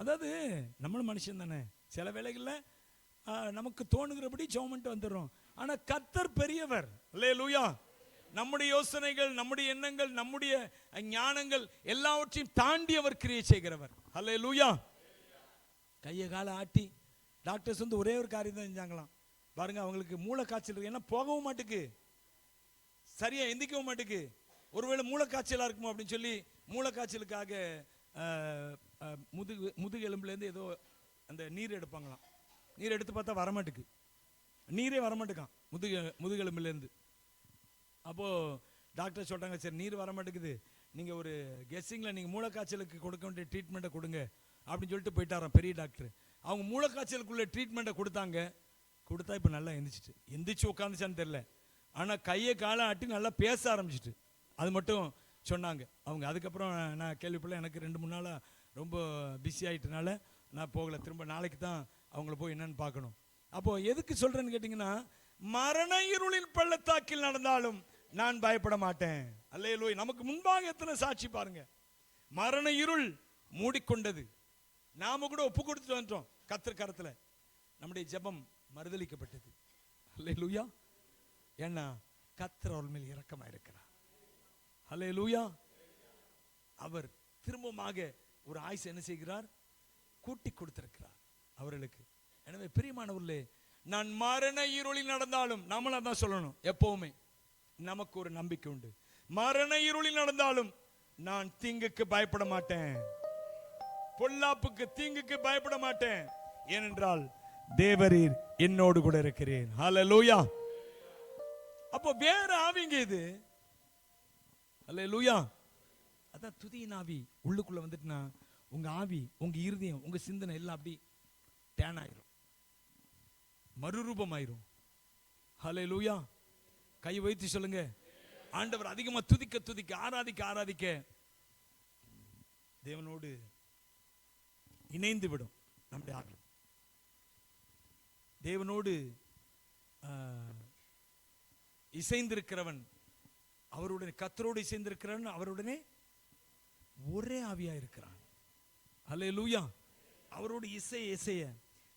அதாவது நம்மளும் மனுஷன் தானே, சில வேளைகளில் நமக்கு தோணுகிறபடி ஜெபம் பண்ணிட்டு வந்துடுறோம். ஆனால் கர்த்தர் பெரியவர். அல்லேலூயா. நம்முடைய யோசனைகள், நம்முடைய எண்ணங்கள், நம்முடைய ஞானங்கள் எல்லாவற்றையும் தாண்டி அவர் கிரியை செய்கிறவர். அல்லேலூயா. கையை காலை ஆட்டி டாக்டர்ஸ் ஒரே ஒரு காரியம் தான் செஞ்சாங்களாம் பாருங்க. அவங்களுக்கு மூளை காய்ச்சல் இருக்கு. ஏன்னா போகவும் மாட்டுக்கு, சரியா எந்திக்கவும் மாட்டுக்கு. ஒருவேளை மூளை காய்ச்சலாக இருக்குமோ அப்படின்னு சொல்லி மூளைக்காய்ச்சலுக்காக முதுகு எலும்புலேருந்து ஏதோ அந்த நீர் எடுப்பாங்களாம். நீர் எடுத்து பார்த்தா வரமாட்டுக்கு, நீரே வரமாட்டுக்கான் முதுகெலும்புலேருந்து. அப்போது டாக்டர் சொல்கிறாங்க, சரி நீர் வரமாட்டேங்குது, நீங்கள் ஒரு கெஸ்ஸிங்கில் நீங்கள் மூளைக்காய்ச்சலுக்கு கொடுக்க வேண்டிய ட்ரீட்மெண்ட்டை கொடுங்க அப்படின்னு சொல்லிட்டு போயிட்டாராம் பெரிய டாக்டர். அவங்க மூளைக்காய்ச்சலுக்குள்ள ட்ரீட்மெண்ட்டை கொடுத்தா இப்போ நல்லா எந்திரிச்சு உட்காந்துச்சான்னு தெரில. ஆனால் கையை காலை ஆட்டி நல்லா பேச ஆரம்பிச்சிட்டு, அது மட்டும் சொன்னாங்க அவங்க. அதுக்கப்புறம் நான் கேள்விப்படல. எனக்கு 2-3 நாளாக ரொம்ப பிஸி ஆகிட்டனால நான் போகலை. திரும்ப நாளைக்கு தான் அவங்கள போய் என்னன்னு பார்க்கணும். அப்போது எதுக்கு சொல்கிறேன்னு கேட்டிங்கன்னா, மரண இருளின் பள்ளத்தாக்கில் நடந்தாலும் நான் பயப்பட மாட்டேன். அல்லேலூயா. நமக்கு முன்பாக எத்தனை சாட்சி பாருங்க. மரண இருள் மூடிக்கொண்டது, நாம கூட ஒப்பு கொடுத்துட்டு வந்துட்டோம் கர்த்தர் கரத்தில். நம்முடைய ஜெபம் மறுதலிக்கப்பட்டது. அல்லேலூயா. ஏன்னா கர்த்தர் அவள் மேல் இரக்கமாக இருக்கிறார். அல்லேலூயா. அவர் திரும்பமாக ஒரு ஆயுசை என்ன செய்கிறார், கூட்டி கொடுத்திருக்கிறார் அவர்களுக்கு. எனவே பிரியமானவர்களே, நான் மரண இருளில் நடந்தாலும், நாமளும் அதான் சொல்லணும் எப்பவுமே, நமக்கு ஒரு நம்பிக்கை உண்டு. மரண இருளில் நடந்தாலும் நான் தீங்குக்கு பயப்பட மாட்டேன், பொல்லாப்புக்கு தீங்குக்கு பயப்பட மாட்டேன். ஏனென்றால் தேவரீர் என்னோடு கூட இருக்கிறேன். ஹல்லேலூயா. அப்போ வேற ஆவிங்க இது. ஹல்லேலூயா. அதான் துதியின் ஆவி உள்ளுக்குள்ள வந்துட்டுனா உங்க ஆவி, உங்க இருதயம், உங்க சிந்தனை எல்லாம் அப்படி டேன் ஆயிரும், மறுரூபம் ஆயிரும். ஹல்லேலூயா. கை வைத்து சொல்லுங்க, ஆண்டவர் அதிகமா துதிக்க துதிக்க ஆராதிக்க ஆராதிக்க தேவனோடு இணைந்து விடும் நம்முடைய ஆவி. தேவனோடு இசைந்திருக்கிறவன் அவருடனே, கர்த்தரோடு இசைந்திருக்கிறவன் அவருடனே ஒரே ஆவியா இருக்கிறான். அல்லேலூயா. அவரோடு இசைய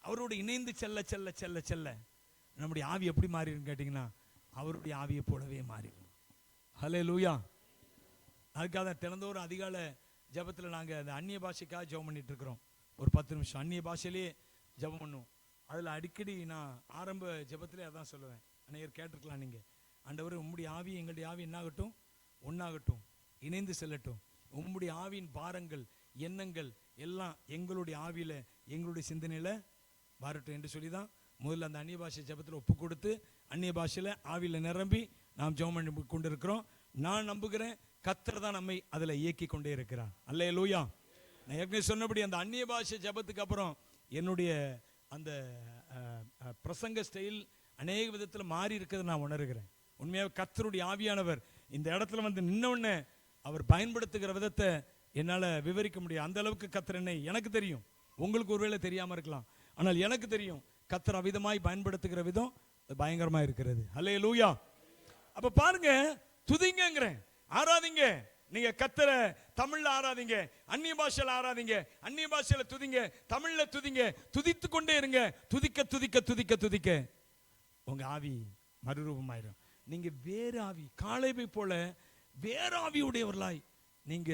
அவரோடு இணைந்து செல்ல செல்ல செல்ல செல்ல நம்முடைய ஆவி எப்படி மாறிடும் கேட்டீங்கன்னா அவருடைய ஆவியை போலவே மாறிடும். அல்லேலூயா. அதுக்காக தினந்தோறும் அதிகால ஜபத்தில் நாங்கள் அந்த அந்நிய பாஷைக்காக ஜெபம் பண்ணிட்டு இருக்கிறோம். ஒரு 10 நிமிஷம் அந்நிய பாஷையிலே ஜெபம் பண்ணுவோம். அதில் அடிக்கடி நான் ஆரம்ப ஜெபத்திலே அதான் சொல்லுவேன். அநேகர் கேட்டிருக்கலாம் நீங்கள், ஆண்டவர் உம்முடைய ஆவி எங்களுடைய ஆவி என்னாகட்டும், ஒன்றாகட்டும், இணைந்து செல்லட்டும். உம்முடைய ஆவியின் பாரங்கள் எண்ணங்கள் எல்லாம் எங்களுடைய ஆவியில் எங்களுடைய சிந்தனையில் வரட்டும் என்று சொல்லி தான் முதல்ல அந்த அந்நிய பாஷை ஜெபத்தில் ஒப்பு கொடுத்து அந்நிய பாஷையில் ஆவியில் நிரம்பி நாம் ஜெபம் பண்ணி கொண்டு இருக்கிறோம். நான் நம்புகிறேன் கர்த்தர் தான் நம்மை அதில் இயக்கி கொண்டே இருக்கிறார். அல்லேலூயா. நான் ஏற்கனவே சொன்னபடி அந்த அந்நிய பாஷை ஜெபத்துக்கு அப்புறம் என்னுடைய அந்த பிரசங்க ஸ்டைல் அநேக விதத்தில் மாறி இருக்கிறது நான் உணர்கிறேன். உண்மையாக கர்த்தருடைய ஆவியானவர் இந்த இடத்துல வந்து நின்னவுடனே அவர் பயன்படுத்துகிற விதத்தை என்னால் விவரிக்க முடியும். அந்த அளவுக்கு கர்த்தர் என்னை, எனக்கு தெரியும், உங்களுக்கு ஒருவேளை தெரியாமல் இருக்கலாம், ஆனால் எனக்கு தெரியும் கர்த்தர் அவிதமாய் பயன்படுத்துகிற விதம் பயங்கரமாக இருக்கிறது. அல்லேலூயா. அப்போ பாருங்க, துதிங்கிறேன், ஆராதிங்க. நீங்க கர்த்தரை தமிழ்ல ஆராதிங்க, அந்நிய பாஷையில ஆராதிங்க, அந்நிய பாஷையில துதிங்க, தமிழ்ல துதிங்க, துதித்து கொண்டே இருங்க. துதிக்க துதிக்க துதிக்க துதிக்க உங்க ஆவி மறுரூபமாயிரும். நீங்க வேறு ஆவி, காலேபை போல வேறு ஆவியுடையவர்களாய் நீங்க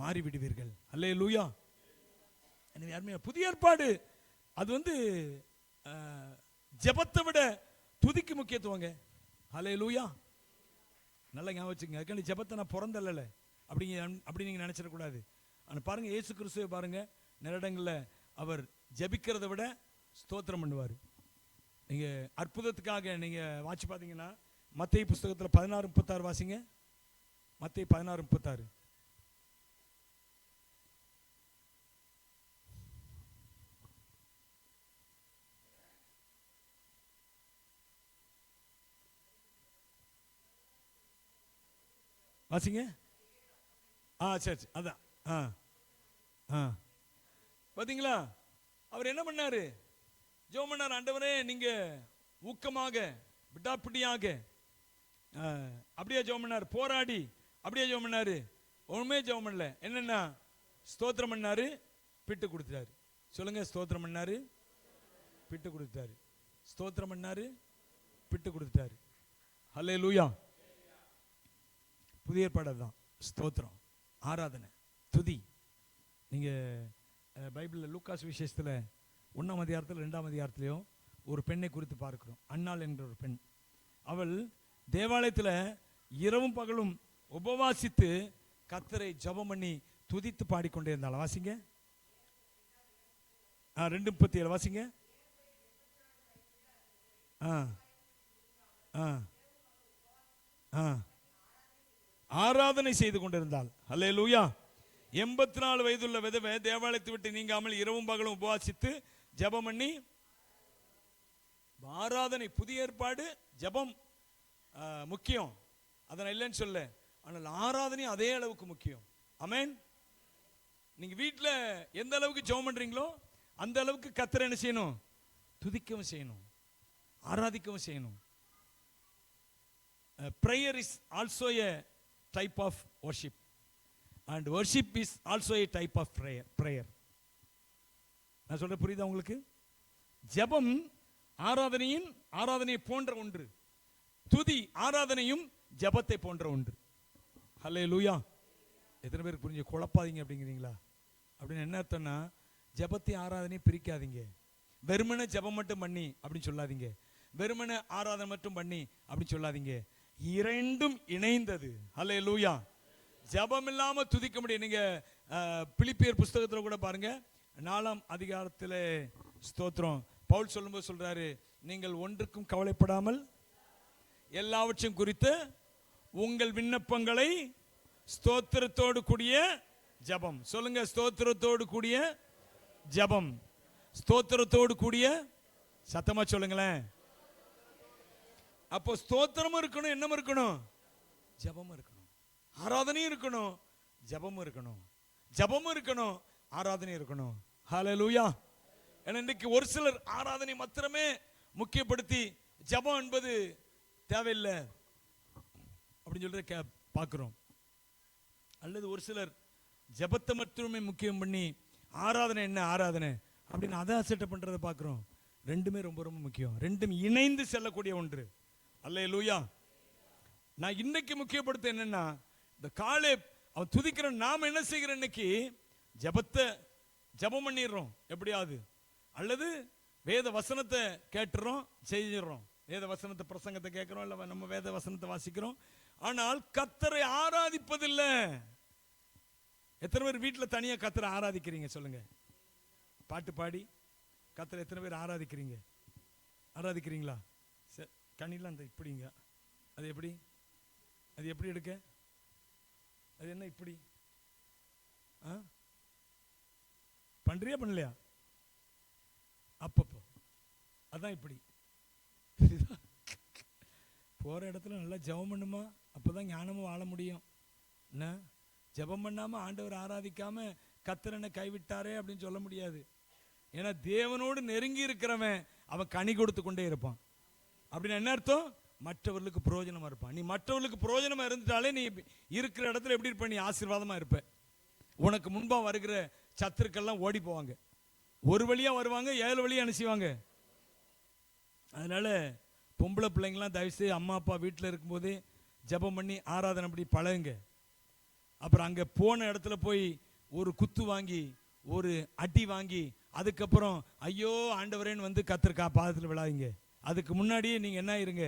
மாறிவிடுவீர்கள். அல்லேலூயா. எனவே அருமையா புதிய ஏற்பாடு அது வந்து ஜெபத்தை விட துதிக்கு முக்கியத்துவங்க. அல்லேலூயா. நல்லா ஞாபகம் வச்சுங்க. ஜெபத்தை நான் பிறந்தல்ல அப்படி நீங்க நினைச்சிடக்கூடாது. ஆனால் பாருங்க, இயேசு கிறிஸ்துவை பாருங்க, நிறைய இடங்களில் அவர் ஜெபிக்கிறத விட ஸ்தோத்திரம் பண்ணுவார். நீங்க அற்புதத்துக்காக நீங்க வாட்சி பார்த்தீங்கன்னா மத்தேயு புஸ்தகத்தில் 16:36 வாசிங்க. மத்தேயு 16:36. வாசிங்க. சரி, அதான். பார்த்தீங்களா, அவர் என்ன பண்ணாரு? ஜெபம் பண்ணார். ஆண்டவரே, நீங்க ஊக்கமாக விடாப்பிடியாக அப்படியே ஜெபம் பண்ணார். போராடி அப்படியே ஜெபம் பண்ணாரு. ஒண்ணுமே ஜெபம் பண்ணல. என்னன்னா ஸ்தோத்திரம் பண்ணாரு, பிட்டு கொடுத்தாரு. சொல்லுங்க, ஸ்தோத்திரம் பண்ணாரு, பிட்டு கொடுத்தாரு. ஸ்தோத்திரம் பண்ணாரு, பிட்டு கொடுத்தாரு. அல்லேலூயா. புதிய ஏற்பாடு தான் ஸ்தோத்திரம், ஆராதனை, துதி. நீங்க பைபிளில் லூக்காஸ் விசேஷத்தில் 1ஆம் அதிகாரத்தில் 2ஆம் அதிகாரத்திலையும் ஒரு பெண்ணை குறித்து பார்க்கிறோம். அன்னாள் என்ற ஒரு பெண். அவள் தேவாலயத்தில் இரவும் பகலும் உபவாசித்து கர்த்தரை ஜெபம் பண்ணி துதித்து பாடிக்கொண்டே இருந்தாள். வாசிங்க. 2:37 வாசிங்க. ஆராதனை செய்து கொண்டிருந்தாள். அல்லேலூயா. 84 வயதுள்ள விதவை தேவாலயத்தை விட்டு நீங்காமல் இரவும் பகலும் உபவாசித்து ஜெபம் பண்ணி ஆராதனை. புதிய ஏற்பாடு ஜெபம் முக்கியம், அதை இல்லைன்னு சொல்ல, ஆனால் ஆராதனை அதே அளவுக்கு முக்கியம். ஆமென். நீங்க வீட்டில் எந்த அளவுக்கு ஜெபம் பண்றீங்களோ அந்த அளவுக்கு கர்த்தரை என்ன செய்யணும்? துதிக்கவும் செய்யணும், ஆராதிக்கவும் செய்யணும். Prayer is also a type of worship and worship is also a type of prayer. நான் சொல்ற புரியுதா உங்களுக்கு? ஜெபம் ஆராதனை போன்ற ஒன்று, துதி ஆராதனையும் ஜெபத்தை போன்ற ஒன்று. ஹல்லேலூயா. எத்தனை பேருக்கு புரிஞ்சு? குழப்பாதீங்க அப்படிங்கிறீங்களா? அப்படின்னு என்ன அர்த்தம்னா, ஜெபத்தை ஆராதனையை பிரிக்காதீங்க. வெறுமனே ஜெபம் மட்டும் பண்ணி அப்படின்னு சொல்லாதீங்க, வெறுமனே ஆராதனை மட்டும் பண்ணி அப்படின்னு சொல்லாதீங்க. இரண்டும் இணைந்தது. ஹல்லேலூயா. ஜெபம் இல்லாம துதிக்க முடியும். நீங்க பிலிப்பியர் புஸ்தகத்தில் கூட பாருங்க, 4ஆம் அதிகாரத்தில் ஸ்தோத்திரம் பவுல் சொல்லும்போது சொல்றாரு, நீங்கள் ஒன்றுக்கும் கவலைப்படாமல் எல்லாவற்றையும் குறித்து உங்கள் விண்ணப்பங்களை ஸ்தோத்திரத்தோடு கூடிய ஜெபம். சொல்லுங்க, ஸ்தோத்திரத்தோடு கூடிய ஜெபம். ஸ்தோத்திரத்தோடு கூடிய, சத்தமா சொல்லுங்களேன். அப்போ ஸ்தோத்திரமும் இருக்கணும், என்னமும் இருக்கணும், ஜெபமும் இருக்கணும், ஆராதனையும் இருக்கணும், ஜெபமும் இருக்கணும், ஜெபமும் இருக்கணும், ஆராதனை இருக்கணும். ஹல்லேலூயா. ஏன்னா இன்னைக்கு ஒரு சிலர் ஆராதனை மாத்திரமே முக்கியப்படுத்தி ஜெபம் என்பது தேவையில்லை அப்படின்னு சொல்லிட்டு பார்க்கிறோம். அல்லது ஒரு சிலர் ஜெபத்தை மட்டுமே முக்கியம் பண்ணி ஆராதனை என்ன ஆராதனை அப்படின்னு அதை செட்டப் பண்றதை பார்க்கிறோம். ரெண்டுமே ரொம்ப ரொம்ப முக்கியம், ரெண்டும் இணைந்து செல்லக்கூடிய ஒன்று. அல்லேலூயா. நான் இன்னைக்கு முக்கியப்படுத்த என்னன்னா, இந்த காலேப் அவன் துதிக்கிற நாம என்ன செய்கிறோம், இன்னைக்கு ஜெபத்தை ஜெபம் பண்ணிடுறோம் எப்படியாவது, அல்லது வேத வசனத்தை கேட்டுறோம் செய்கிறோம், வேத வசனத்தை பிரசங்கத்தை கேட்கிறோம், இல்ல நம்ம வேத வசனத்தை வாசிக்கிறோம், ஆனால் கர்த்தரை ஆராதிப்பதில்லை. எத்தனை பேர் வீட்டில் தனியா கர்த்தரை ஆராதிக்கிறீங்க சொல்லுங்க? பாட்டு பாடி கர்த்தரை எத்தனை பேர் ஆராதிக்கிறீங்க? ஆராதிக்கிறீங்களா? கண்ணில அந்த இப்படிங்க, அது எப்படி, அது எப்படி எடுக்க, அது என்ன இப்படி பண்றியா பண்ணலையா? அப்பப்போ அதான் இப்படி போற இடத்துல நல்லா ஜெபம் பண்ணுமா, அப்பதான் ஞானமும் வாழ முடியும். என்ன ஜெபம் பண்ணாம ஆண்டவர் ஆராதிக்காம கர்த்தர் என்னை கைவிட்டாரே அப்படின்னு சொல்ல முடியாது. ஏன்னா தேவனோடு நெருங்கி இருக்கிறவன் அவன் கனி கொடுத்து கொண்டே இருப்பான். அப்படின்னு என்ன அர்த்தம்? மற்றவர்களுக்கு பிரயோஜனமா இருப்பான். நீ மற்றவர்களுக்கு பிரயோஜனமா இருந்துட்டாலே நீ இருக்கிற இடத்துல எப்படி இருப்ப, நீ ஆசீர்வாதமா இருப்ப. உனக்கு முன்பா வருகிற சத்துருக்கெல்லாம் ஓடி போவாங்க, ஒரு வழியா வருவாங்க, 7 வழியா அனுப்பிச்சுவாங்க. அதனால பொம்பளை பிள்ளைங்களாம் தயவுசெய்து அம்மா அப்பா வீட்டில் இருக்கும்போதே ஜெபம் பண்ணி ஆராதனை அப்படி பழகுங்க. அப்புறம் அங்கே போன இடத்துல போய் ஒரு குத்து வாங்கி ஒரு அடி வாங்கி அதுக்கப்புறம் ஐயோ ஆண்டவரேன்னு வந்து கர்த்தர் பாதத்தில் விழாதீங்க. அதுக்கு முன்னாடியே நீங்கள் என்ன ஆயிருங்க,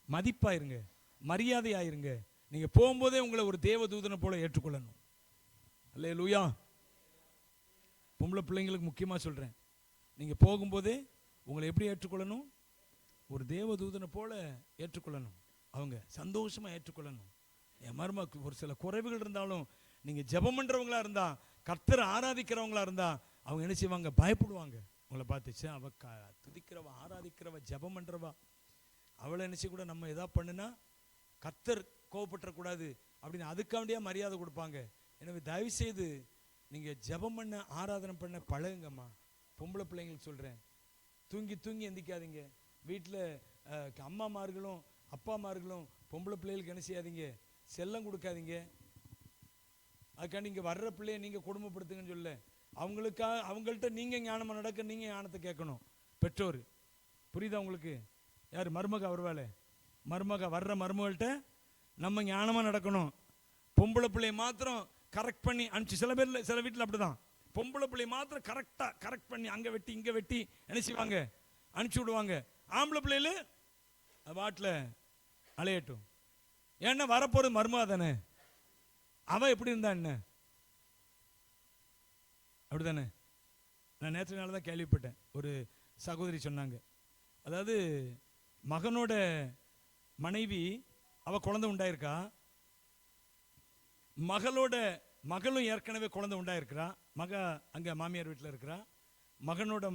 மதிப்பாயிருங்க, மரியாதையாயிருங்க. நீங்கள் போகும்போதே உங்களை ஒரு தேவதூதனை போல ஏற்றுக்கொள்ளணும். அல்லேலூயா. பொம்பளை பிள்ளைங்களுக்கு முக்கியமாக சொல்கிறேன், நீங்கள் போகும்போதே உங்களை எப்படி ஏற்றுக்கொள்ளணும், ஒரு தேவதூதனை போல ஏற்றுக்கொள்ளணும். அவங்க சந்தோஷமாக ஏற்றுக்கொள்ளணும். என் மருமக்கு ஒரு சில குறைவுகள் இருந்தாலும் நீங்கள் ஜெபம் பண்ணுறவங்களா இருந்தா, கர்த்தரை ஆராதிக்கிறவங்களா இருந்தா, அவங்க என்ன செய்வாங்க, பயப்படுவாங்க. உங்களை பார்த்துச்சு அவ துதிக்கிறவா, ஆராதிக்கிறவா, ஜெபம் பண்ணுறவா, அவளை நினச்சி கூட நம்ம எதா பண்ணுனா கர்த்தர் கோவப்பட்டுறக்கூடாது அப்படின்னு அதுக்காண்டியா மரியாதை கொடுப்பாங்க. எனவே தயவு செய்து நீங்கள் ஜெபம் பண்ண ஆராதனை பண்ண பழகுங்கம்மா. பொம்பளை பிள்ளைங்களுக்கு சொல்கிறேன், தூங்கி தூங்கி எந்திக்காதீங்க. வீட்டில் அம்மாமார்களும் அப்பாமார்களும் பொம்பளை பிள்ளைகளுக்கு என்ன செய்யாதீங்க, செல்லம் கொடுக்காதீங்க. அதுக்காண்டி இங்கே வர்ற பிள்ளைய நீங்கள் குடும்பப்படுத்துங்கன்னு சொல்ல, அவங்களுக்காக அவங்கள்ட்ட நீங்கள் ஞானமாக நடக்க நீங்கள் ஞானத்தை கேட்கணும். பெற்றோர் புரியுதா உங்களுக்கு? யார் மருமக வருவாள், மருமக வர்ற மருமகள்கிட்ட நம்ம ஞானமாக நடக்கணும். பொம்பளை பிள்ளைய மாத்திரம் கரெக்ட் பண்ணி அனுப்பிச்சு, சில பேர் சில வீட்டில் அப்படிதான், பொம்பளை பிள்ளைய மாத்திரம் கரெக்டாக கரெக்ட் பண்ணி அங்கே வெட்டி இங்கே வெட்டி என்ன செய்வாங்க, அனுப்பிச்சி விடுவாங்க. ஆம்பளை பிள்ளைகளு வாட்டில் அலையட்டும். ஏன்னா வரப்போகிறது மருமக தானே, அவன் எப்படி இருந்தா என்ன, அப்படிதானே? நான் நேற்று நாள் தான் கேள்விப்பட்டேன், ஒரு சகோதரி சொன்னாங்க, அதாவது மகனோட மனைவி அவ குழந்தை உண்டாயிருக்கா, மகளும் ஏற்கனவே குழந்தை உண்டாயிருக்கிறா, மக அங்கே மாமியார் வீட்டில் இருக்கிறா, மகனோட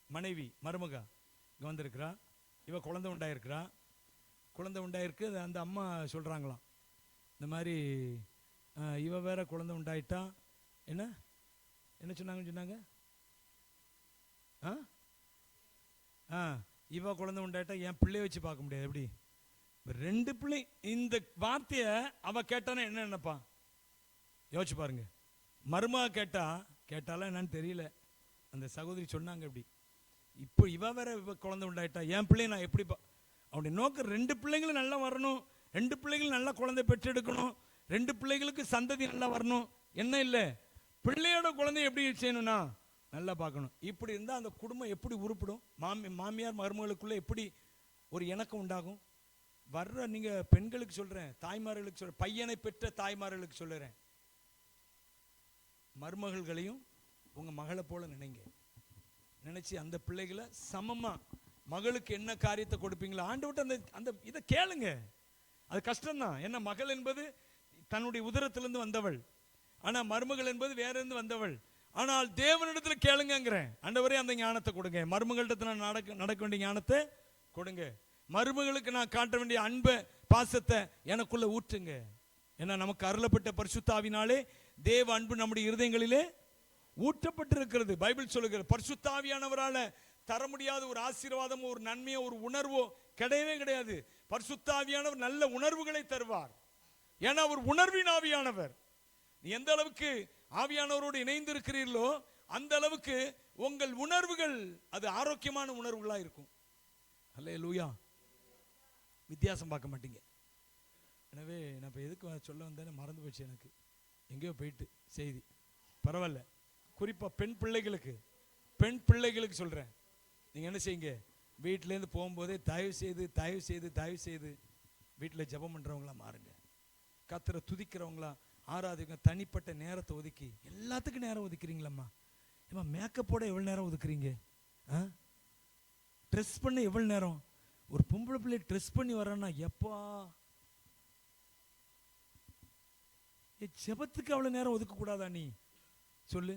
மனைவி மருமக இங்கே வந்திருக்கிறா, இவ குழந்தை உண்டாயிருக்கிறா, குழந்தை உண்டாயிருக்கு. அந்த அம்மா சொல்கிறாங்களாம், இந்த மாதிரி இவ வேற குழந்தை உண்டாயிட்டா, என்ன என்ன சொன்னாங்க, இவ குழந்தை உண்டாயிட்டா என் பிள்ளைய வச்சு பார்க்க முடியாது. எப்படி 2 பிள்ளை? இந்த வார்த்தையை அவ கேட்டானே என்ன நினைப்பா யோசிச்சு பாருங்க. மருமக கேட்டாலும் என்னன்னு தெரியல, அந்த சகோதரி சொன்னாங்க இப்படி, இப்போ இவ வேற குழந்தை உண்டாயிட்டா என் பிள்ளைய நான் எப்படி அப்படி நோக்க. 2 பிள்ளைங்களும் நல்லா வரணும், 2 பிள்ளைகளும் நல்லா குழந்தை பெற்றெடுக்கணும், 2 பிள்ளைகளுக்கு சந்ததி நல்லா வரணும். என்ன இல்லை, பிள்ளையோட குழந்தைய எப்படி செய்யணும்னா நல்லா பார்க்கணும். இப்படி இருந்தால் அந்த குடும்பம் எப்படி உருப்பிடும்? மாமியார் மருமகளுக்குள்ள எப்படி ஒரு இணக்கம் உண்டாகும்? வர்ற நீங்க பெண்களுக்கு சொல்றேன், தாய்மார்களுக்கு சொல்றேன், பையனை பெற்ற தாய்மார்களுக்கு சொல்லுறேன், மருமகள்களையும் உங்க மகளை போல நினைச்சு அந்த பிள்ளைகளை சமமா, மகளுக்கு என்ன காரியத்தை கொடுப்பீங்களா ஆண்டவர்ட்ட அந்த இதை கேளுங்க. அது கஷ்டம்தான், ஏன்னா மகள் என்பது தன்னுடைய உதரத்திலிருந்து வந்தவள், ஆனா மருமகள் என்பது வேற இருந்து வந்தவள். ஆனால் தேவனிடத்துல கேளுங்கிறேன், ஆண்டவரே அந்த ஞானத்தை கொடுங்க, மருமகளிடத்துல நடக்க வேண்டிய ஞானத்தை கொடுங்க. மருமகளுக்கு நான் காட்ட வேண்டிய அன்பை பாசத்தை எனக்குள்ள ஊற்றுங்க. ஏன்னா நமக்கு அருளப்பட்ட பரிசுத்த ஆவியினாலே தேவ அன்பு நம்முடைய இருதயங்களிலே ஊற்றப்பட்டிருக்கிறது. பைபிள் சொல்லுகிறது பரிசுத்த ஆவியானவரால தர முடியாத ஒரு ஆசீர்வாதமோ ஒரு நன்மையோ ஒரு உணர்வோ கிடையவே கிடையாது. பரிசுத்த ஆவியானவர் நல்ல உணர்வுகளை தருவார். ஏன்னா அவர் உணர்வின் ஆவியானவர். எந்த அளவுக்கு ஆவியானவரோடு இணைந்து இருக்கிறீர்களோ அந்த அளவுக்கு உங்கள் உணர்வுகள் அது ஆரோக்கியமான உணர்வுகளா இருக்கும். அல்லேலூயா. வித்தியாசம் பார்க்க மாட்டீங்க. எனவே நான் இப்போ எதுக்கு சொல்ல வந்தேன்னு மறந்து போச்சு, எனக்கு எங்கேயோ போயிட்டு செய்தி. பரவாயில்ல. குறிப்பாக பெண் பிள்ளைகளுக்கு சொல்கிறேன். நீங்கள் என்ன செய்யுங்க, வீட்டிலேருந்து போகும்போதே தயவு செய்து வீட்டில் ஜெபம் பண்ணுறவங்களா மாறுங்க. கர்த்தரை துதிக்கிறவங்களா ஆராதிங்க. தனிப்பட்ட நேரத்தை ஒதுக்கி எல்லாத்துக்கும் நேரம் ஒதுக்குறீங்களம்மா. ஏம்மா மேக்கப்போட எவ்வளோ நேரம் ஒதுக்குறீங்க? ட்ரெஸ் பண்ண எவ்வளோ நேரம்? ஒரு பொம்பளை பிள்ளை ட்ரெஸ் பண்ணி வரேன்னா எப்பா ஜெபத்துக்கு அவ்வளோ நேரம் ஒதுக்கக்கூடாதா? நீ சொல்லு.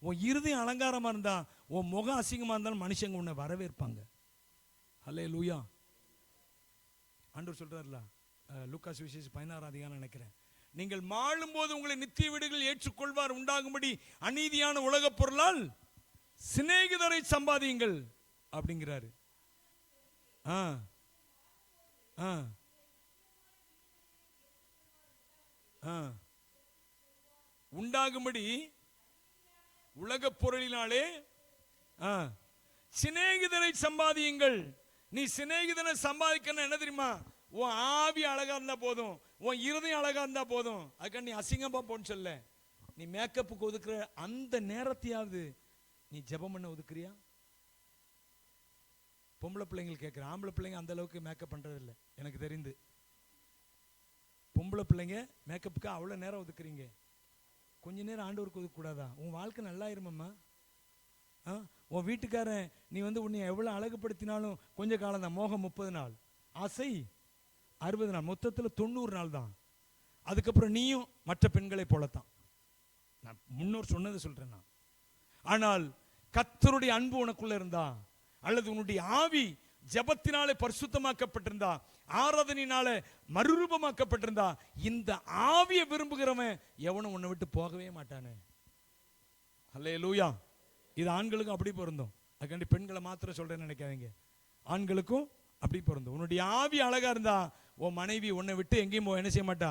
உன் இருதயம் அலங்காரமாக இருந்தா உன் முகம் அசிங்கமாக இருந்தாலும் மனுஷங்க உன்னை வரவேற்பாங்க. அல்லேலூயா. ஆண்டவர் சொல்றாருல லூக்கா சுவிசேஷம் 16 அதிகாரம் நினைக்கிறேன், நீங்கள் மாளும் போது உங்களை நித்திய வீடுகள் ஏற்றுக்கொள்வார் உண்டாகும்படி அநீதியான உலக பொருளால் சிநேகிதரை சம்பாதியுங்கள் அப்படிங்கிறாரு. உண்டாகும்படி உலக பொருளினாலே சிநேகிதரை சம்பாதியுங்கள். நீ சிநேகிதனை சம்பாதிக்கணும் என்ன தெரியுமா? உன் ஆவி அழகா இருந்தா போதும், உன் இருதயம் அழகா இருந்தா போதும். அதுக்காக நீ அசிங்கமா போன்னு சொல்ல. நீ மேக்கப்புக்கு ஒதுக்குற அந்த நேரத்தையாவது நீ ஜெபம் பண்ண ஒதுக்குறியா? பொம்பளை பிள்ளைங்க கேட்குறேன். ஆம்பளை பிள்ளைங்க அந்த அளவுக்கு மேக்கப் பண்றது இல்லை எனக்கு தெரிந்து. பொம்பளை பிள்ளைங்க மேக்கப்புக்கு அவ்வளோ நேரம் ஒதுக்குறீங்க. கொஞ்ச நேரம் ஆண்டவருக்கு ஒதுக்கூடாதா? உன் வாழ்க்கை நல்லா இருமம்மா. உன் வீட்டுக்காரன் நீ உன்னை எவ்வளோ அழகுபடுத்தினாலும் கொஞ்ச காலம் தான். மோகம் 30 நாள், ஆசை 60 நாள், மொத்தத்தில் 90 நாள் தான். அதுக்கப்புறம் நீயும் மற்ற பெண்களை போலத்தான். நான் முன்னோர் சொன்னதை சொல்றேன் நான். ஆனால் கர்த்தருடைய அன்பு உனக்குள்ள இருந்தா, அல்லது உன்னுடைய ஆவி ஜெபத்தினாலே பரிசுத்தமாக்கப்பட்டிருந்தா, ஆராதனையினாலே மறுரூபமாக்கப்பட்டிருந்தா, இந்த ஆவியை விரும்புகிறவன் எவனும் உன்னை விட்டு போகவே மாட்டானே. அல்லேலூயா. இது ஆண்களுக்கும் அப்படி பொருந்தும். அதுக்காண்டி பெண்களை மாத்திரம் சொல்றேன்னு நினைக்காதீங்க, ஆண்களுக்கும் அப்படி பொருந்தும். உன்னுடைய ஆவி அழகா இருந்தா உன் மனைவி உன்னை விட்டு எங்கேயும் என்ன செய்ய மாட்டா.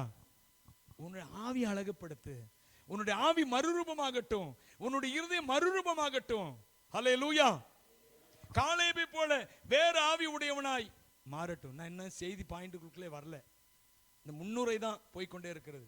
உன்னுடைய ஆவி அழகுப்படுத்து. உன்னுடைய ஆவி மறுரூபமாகட்டும். உன்னுடைய இருதயம் மறுரூபமாகட்டும். அல்லேலூயா. காலேபை போல வேற ஆவி உடையவனாய் மாறட்டும். நான் என்ன செய்தி பாயிண்ட்டுக்குள்ளே வரல, இந்த முன்னுரை தான் போய்கொண்டே இருக்கிறது.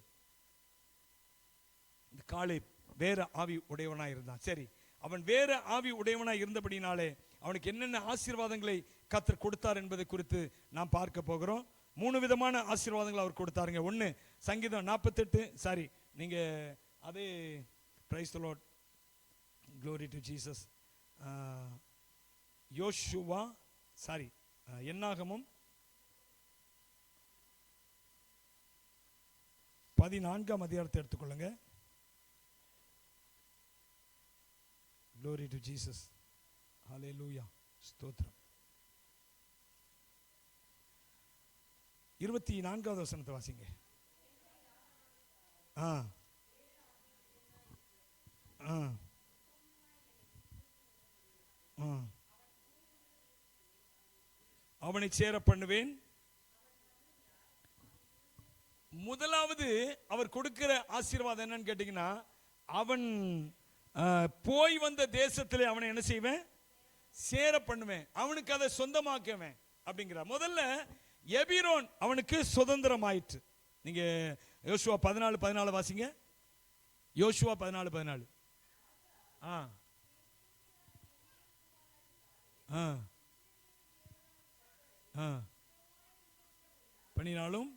இந்த காலேப் வேற ஆவி உடையவனாய் இருந்தான். சரி, அவன் வேற ஆவி உடையவனாய் இருந்தபடினாலே அவனுக்கு என்னென்ன ஆசீர்வாதங்களை கர்த்தர் கொடுத்தார் என்பதை குறித்து நாம் பார்க்க போகிறோம். 3 விதமான ஆசீர்வாதங்களை அவர் கொடுத்தாருங்க. ஒன்று சங்கீதம் 48. சாரி, நீங்க அதே praise the Lord, glory to Jesus. யோசுவா சாரி என்னாகமும் 14ஆம் அதிகாரத்தை எடுத்துக்கொள்ளுங்க. Glory to Jesus. Hallelujah. ஸ்தோத்திரம். 24வது வசனத்தை வாசிங்க. அவனை சேர பண்ணுவேன். முதலாவது அவர் கொடுக்கிற ஆசீர்வாதம் என்னன்னு கேட்டீங்கன்னா, அவன் போய் வந்த தேசத்திலே அவனை என்ன செய்வேன்? சேர பண்ணுவேன். அவனுக்கு அதை சொந்தமாக்குவேன் அப்படிங்கிறார். முதல்ல எபிரோன் அவனுக்கு சுதந்திரம் ஆயிற்று. நீங்க யோசுவா 14:14 வாசிங்க. யோசுவா 14:14. பண்ணினாலும்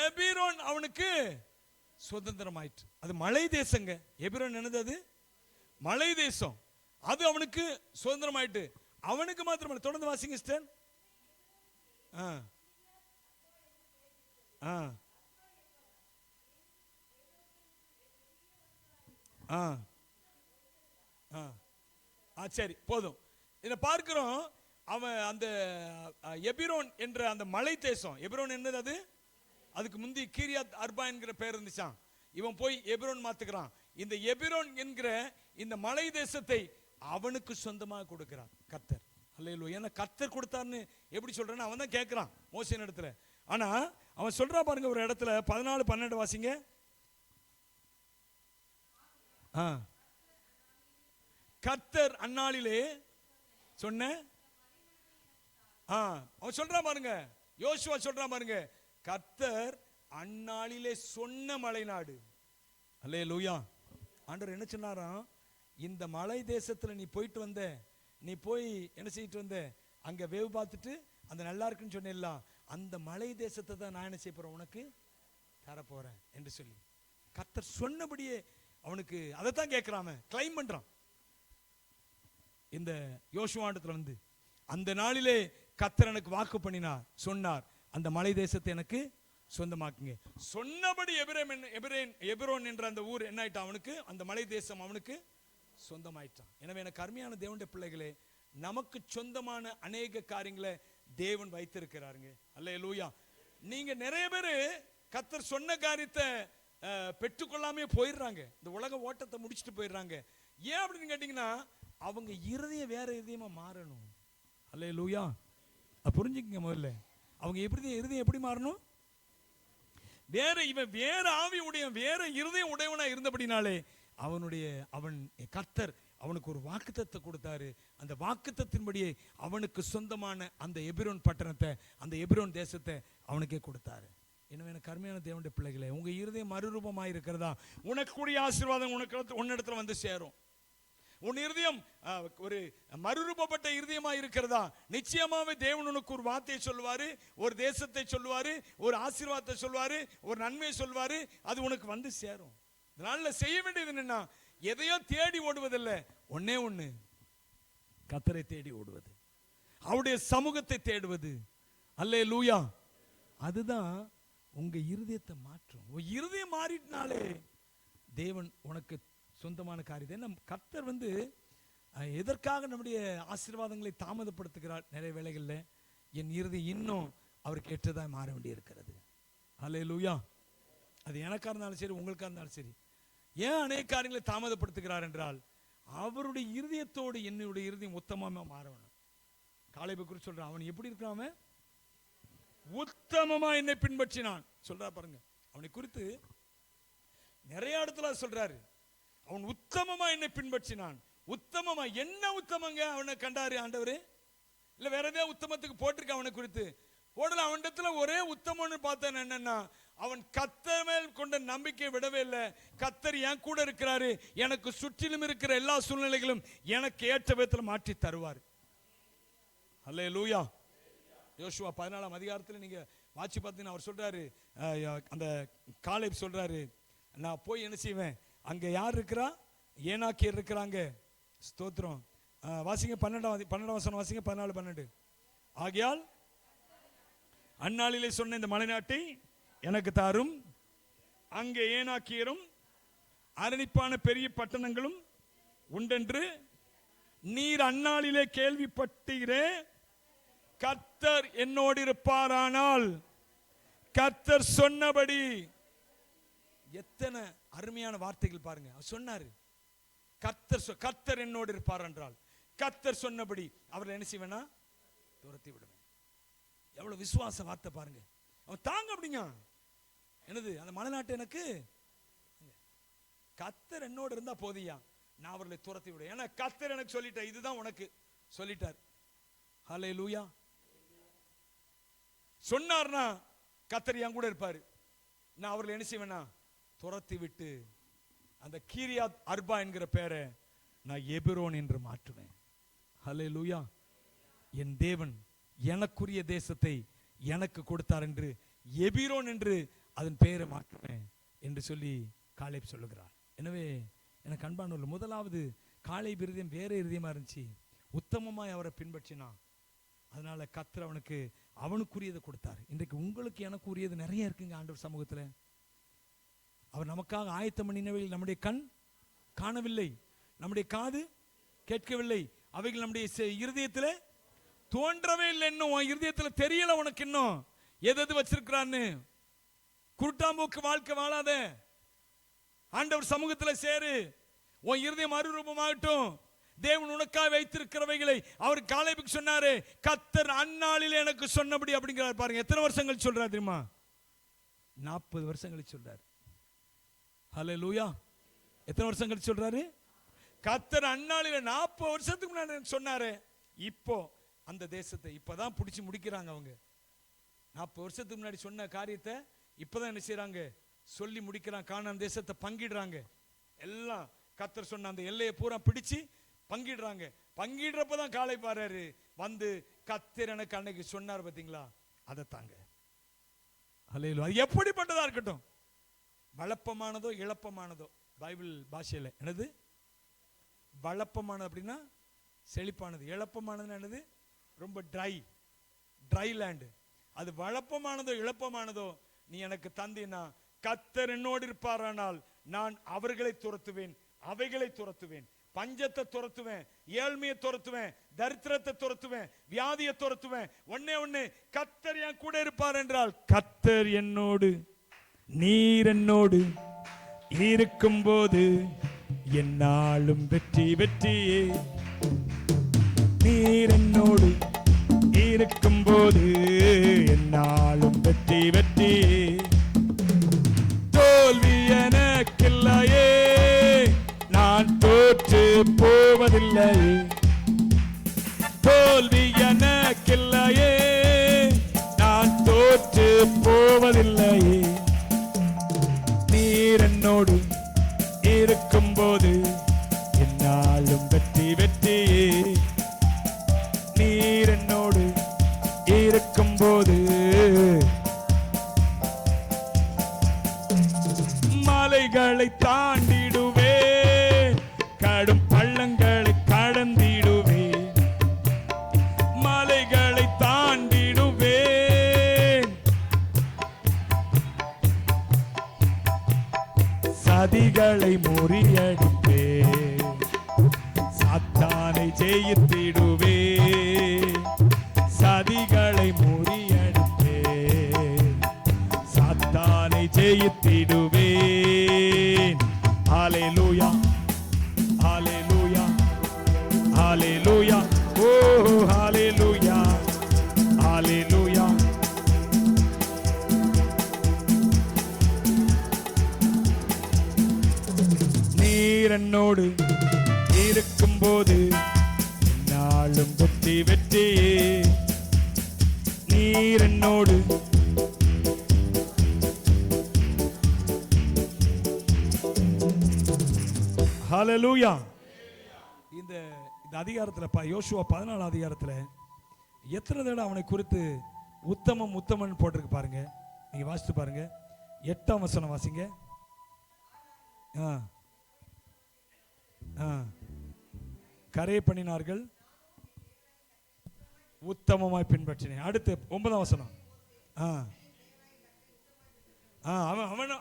எபிரோன் அவனுக்கு சுதந்திரம் ஆயிற்று. அது மலை தேசங்க. எபிரோன் என்னது? அது மலை தேசம். அது அவனுக்கு சுதந்திரம் ஆயிட்டு. அவனுக்கு மாத்திரம் தொடர்ந்து வாசிங்க சிஸ்டர். சரி போதும். இதை பார்க்கிறோம். அவன் அந்த எபிரோன் என்ற அந்த மலை தேசம், எபிரோன் என்னது அது, அதுக்கு முந்தி கீரியாத் அர்பா என்கிற பேர் இருந்துச்சான். இவன் போய் எபிரோன் மாத்துக்கிறான். இந்த எபிரோன் என்கிற இந்த மலை தேசத்தை அவனுக்கு சொந்தமாக கொடுக்கிறான் கர்த்தர். அல்லேலூயா. ஏன்னா கர்த்தர் கொடுத்தான்னு எப்படி சொல்றேன்னு அவன் தான் கேட்கிறான் மோசேயின் இடத்துல. ஆனா அவன் சொல்றா பாருங்க ஒரு இடத்துல 14-12 வாசிங்க. கர்த்தர் அந்நாளிலே சொன்ன, அவன் சொல்றான் பாருங்க, யோசுவா சொல்றான் பாருங்க, கர்த்தர் அந்நாளிலே சொன்ன மலைநாடு. அல்லேலூயா. ஆண்டவர் என்ன சொன்னாராம், இந்த மலை தேசத்துல நீ போயிட்டு வந்த, நீ போய் என்ன செய்யிட்டு வந்த, அங்க வேவு பார்த்துட்டு அந்த நல்லா இருக்குன்னு சொன்னேல்ல, அந்த மலை தேசத்தை தான் நான் என்ன செய்ய போறேன், உனக்கு தரப்போறேன் என்று சொல்லி கர்த்தர் சொன்னபடியே அவனுக்கு அதைத்தான் கேட்கிறான், கிளைம் பண்றான். இந்த யோசுவாண்டத்துல வந்து அந்த நாளிலே கர்த்தர் எனக்கு வாக்கு பண்ணினார், சொன்னார், அந்த மலை தேசத்தை எனக்கு சொந்தமாக்குங்க. சொன்னபடி எபிரோன் என்ற அந்த ஊர் என்ன ஆயிட்டான் அவனுக்கு, அந்த மலை தேசம் அவனுக்கு சொந்தமாயிட்டான். எனவே எனக்கு அருமையான தேவனுடைய பிள்ளைகளே, நமக்கு சொந்தமான அநேக காரியங்களை தேவன் வைத்திருக்கிறாருங்க. அல்லேலூயா. நீங்க நிறைய பேர் கர்த்தர் சொன்ன காரியத்தை பெற்றுக்கொள்ளாமே போயிடுறாங்க, இந்த உலக ஓட்டத்தை முடிச்சுட்டு போயிடுறாங்க. ஏன் அப்படின்னு கேட்டீங்கன்னா, அவங்க இருதயம் வேற இருதயமா மாறணும். அல்லேலூயா. புரிஞ்சுக்கங்க முதல்ல, அவங்க இருதயம் எப்படி மாறணும், வேற இவன் வேற ஆவி உடைய வேற இருதயம் உடையவனா இருந்தபடினாலே அவன் கர்த்தர் அவனுக்கு ஒரு வாக்குத்தத்தை கொடுத்தாரு. அந்த வாக்குத்தத்தின்படியே அவனுக்கு சொந்தமான அந்த எபிரோன் பட்டணத்தை, அந்த எபிரோன் தேசத்தை அவனுக்கே கொடுத்தாரு. எனவே எனக்கு கருமையான தேவனுடைய பிள்ளைகளே, உங்க இருதயம் மறுரூபமாக இருக்கிறதா, உனக்கு கூடிய ஆசீர்வாதம் உன்னிடத்துல வந்து சேரும். உன் இருதயம் ஒரு மறுரூபப்பட்ட இருதயமா இருக்கிறதா, நிச்சயமாவே தேவன் உனக்கு ஒரு வார்த்தையை சொல்லுவாரு, ஒரு தேசத்தை சொல்லுவாரு, ஒரு ஆசீர்வாதத்தை சொல்லுவாரு, ஒரு நன்மையை சொல்லுவாரு, அது உனக்கு வந்து சேரும். இதனால செய்ய வேண்டியது என்னன்னா, எதையோ தேடி ஓடுவதில்லை, ஒன்னே ஒண்ணு, கர்த்தரை தேடி ஓடுவது, அவருடைய சமூகத்தை தேடுவது. அல்லேலூயா. அதுதான் உங்க இருதயத்தை மாற்றும். இருதயம் மாறினாலே தேவன் உனக்கு சொந்தமான காரியத்தை. என்ன கர்த்தர் வந்து எதற்காக நம்முடைய ஆசீர்வாதங்களை தாமதப்படுத்துகிறார், நிறைய வேளைகளில் என் இருதயம் இன்னும் அவருக்கு ஏற்றதாக மாற வேண்டி இருக்கிறது. அல்லேலூயா. அது எனக்கா இருந்தாலும் சரி, உங்களுக்கா இருந்தாலும் சரி. ஏன் அநேக காரியங்களை தாமதப்படுத்துகிறார் என்றால், அவருடைய இருதயத்தோடு என்னுடைய இருதயம் உத்தமமா மாற வேணும். காலேபை குறித்து சொல்றான், அவன் எப்படி இருக்கிறான், உத்தமமா என்னை பின்பற்றினான் சொல்றா பாருங்க. அவனை குறித்து நிறைய இடத்துல சொல்றாரு, அவன் உத்தமமா என்னை பின்பற்றினான். உத்தமமா என்ன உத்தமங்க அவனை கண்டாரு ஆண்டவரு, இல்ல வேற ஏதாவது உத்தமத்துக்கு போட்டிருக்க அவனை குறித்து போடல. அவனிடத்துல ஒரே உத்தமம்னு பார்த்தேன் என்னன்னா, அவன் கர்த்தர் மேல் கொண்ட நம்பிக்கை விடவே இல்லை. கர்த்தர் என் கூட இருக்கிறாரு, எனக்கு சுற்றிலும் இருக்கிற எல்லா சூழ்நிலைகளும் எனக்கு ஏற்ற விதத்தில் மாற்றி தருவார். அல்லேலூயா. யோசுவா 14ஆம் அதிகாரத்தில் நீங்க வாட்சி பார்த்தீங்கன்னா அவர் சொல்றாரு, அந்த காலேப் சொல்றாரு, நான் போய் என்ன செய்வேன், அங்க யார் இருக்கிறா, ஏனாக்கியர் இருக்கிறாங்க. ஸ்தோத்திரம். வாசிங்க 12ஆம் வசனம் வாசிங்க, 14-12. ஆகையால் அந்நாளிலே சொன்ன இந்த மலைநாட்டை எனக்கு தாரும், அங்கே ஏனாக்கியரும் அரணிப்பான பெரிய பட்டணங்களும் உண்டென்று நீர் அந்நாளிலே கேள்விப்பட்டீரே. கர்த்தர் என்னோடு இருப்பாரானால், கர்த்தர் சொன்னபடி. எத்தனை அருமையான வார்த்தைகள் பாருங்க. அவர் சொன்னாரு, கர்த்தர் என்னோடு இருப்பார் என்றால், கர்த்தர் சொன்னபடி அவரை என்ன செய்வேனா, துரத்தி விடுவேன். எவ்வளவு விசுவாச வார்த்தை பாருங்க. அவன் தாங்க அப்படிங்க, என்னது அந்த மலைநாட்டு எனக்கு கர்த்தர் என்னோடு இருந்தா போதியா, நான் அவர்களை துரத்தி விடுவேன். ஏன்னா கர்த்தர் எனக்கு சொல்லிட்டார், இதுதான் உனக்கு சொல்லிட்டார். ஹல்லேலூயா. சொன்னார்னா கர்த்தர் என் கூட இருப்பாரு. நான் அவர்களை என்ன செய்வேனா, துரத்தி விட்டு அந்த கீரியாத் அர்பா என்கிற பேரை நான் எபிரோன் என்று மாற்றுவேன். ஹல்லேலூயா. என் தேவன் எனக்குரிய தேசத்தை எனக்கு கொடுத்தார் என்று எபிரோன் என்று அதன் பெயரை மாற்றுவேன் என்று சொல்லி காலேப் சொல்லுகிறார். எனவே எனக்கு அன்பானவர்கள், முதலாவது காலேப் இருதயம் வேற இருதயமா இருந்துச்சு, உத்தமமாய் அவரை பின்பற்றினான். அதனால கர்த்தர் அவனுக்குரியதை கொடுத்தார். இன்றைக்கு உங்களுக்கு எனக்கு உரியது நிறைய இருக்குங்க ஆண்டவர் சமூகத்தில். அவர் நமக்காக ஆயத்தம் பண்ணினவைகள் நம்முடைய கண் காணவில்லை, நம்முடைய காது கேட்கவில்லை, அவைகள் நம்முடைய இருதயத்தில் தோன்றவே இல்லை, இன்னும் உன் இருதயத்துல தெரியல உனக்கு இன்னும் எது வச்சிருக்கிறான்னு. குருட்டாம்போக்கு வாழ்க்கை வாழாத, ஆண்டவர் சமூகத்துல சேரு, உன் இருதயம் மறுரூபமாகட்டும். தேவன் உனக்காக வைத்திருக்கிறவைகளை அவர் காலேபுக்கு சொன்னாரு, கர்த்தர் அந்நாளில் எனக்கு சொன்னபடி அப்படிங்கிறார். பாருங்க எத்தனை வருஷங்கள் சொல்றாரு தெரியுமா? 40 வருஷங்கள் சொல்றாரு. ஹல்லேலூயா. எத்தனை வருஷங்கள் சொல்றாரு? கர்த்தர் அந்நாளில் 40 வருஷத்துக்கு முன்னாடி சொன்னாரு. இப்போ அந்த தேசத்தை இப்பதான் பிடிச்சி முடிக்கிறாங்க அவங்க. 40 வருஷத்துக்கு முன்னாடி சொன்ன காரியத்தை இப்பதான் என்ன செய்யறாங்க? சொல்லி முடிக்கிறாங்க. கானான் தேசத்தை பங்கிடுறாங்க. எல்லாம் கர்த்தர் சொன்ன அந்த எல்லையை பூரா பிடிச்சு பங்கிடுறாங்க. பங்கிடுறப்பதான் காலை பாரு வந்து கர்த்தர் எனக்கு அன்னைக்கு சொன்னார் பாத்தீங்களா, அதை தாங்க. ஹல்லேலூயா. அது எப்படிப்பட்டதா இருக்கட்டும், வளப்பமானதோ இழப்பமானதோ, பைபிள் பாஷையில் என்னது வளப்பமானது அப்படின்னா செழிப்பானது, இழப்பமானது என்னது ரொம்ப ட்ரை லேண்டு. அது வளப்பமானதோ இழப்பமானதோ நீ எனக்கு தந்தீனா, கர்த்தர் என்னோடு இருப்பாரானால் நான் அவர்களை துரத்துவேன், அவைகளை துரத்துவேன், பஞ்சத்தை துரத்துவேன், ஏழ்மையை துரத்துவேன், தரித்திரத்தை துரத்துவேன், வியாதியை துரத்துவேன். ஒன்னே கர்த்தர் என் கூட இருப்பார் என்றால், கர்த்தர் என்னோடு நீர் என்னோடு இருக்கும் போது என்னாலும் வெற்றி வெற்றியே. நீர் என்னோடு இருக்கும் போது என்னாலும் வெற்றி வெற்றியே. தோல்வி எனக்கில்லையே, நான் தோற்று போவதில்லையே. தோல்வி எனக்கில்லையே, நான் தோற்று போவதில்லையே. நீர் என்னோடு இருக்கும் போது என்னாலும் வெற்றி வெற்றியே. நீர் என்னோடு இருக்கும் போது மலைகளை தாண்டிடுவே, கடும் பள்ளங்களை கடந்திடுவே. மலைகளை தாண்டிடுவே, சதிகளை முறியடிப்பே, சாத்தானை ஜெயித்திடுவே. சதிகளை முறியடிப்பே, சாத்தானை ஜெயித்திடுவேன். ஹல்லேலூயா, ஹல்லேலூயா, ஹல்லேலூயா, ஓ ஹல்லேலூயா, ஹல்லேலூயா. நீர் என்னோடு இருக்கும் போது நாளும் வெற்றி வெற்றியே. நீர் என்னோடு ஹல்லேலூயா. இந்த அதிகாரத்துல யோசுவா 14 அதிகாரத்துல எத்தனை தடவை அவனை குறித்து உத்தமம் உத்தமன் போட்டிருக்கு பாருங்க. நீங்க வாசித்து பாருங்க. 8ஆம் வசனம் வாசிங்க. கரை பண்ணினார்கள், உத்தமமாய் பின்பற்றினேன். அடுத்து 9ஆம் வசனம்.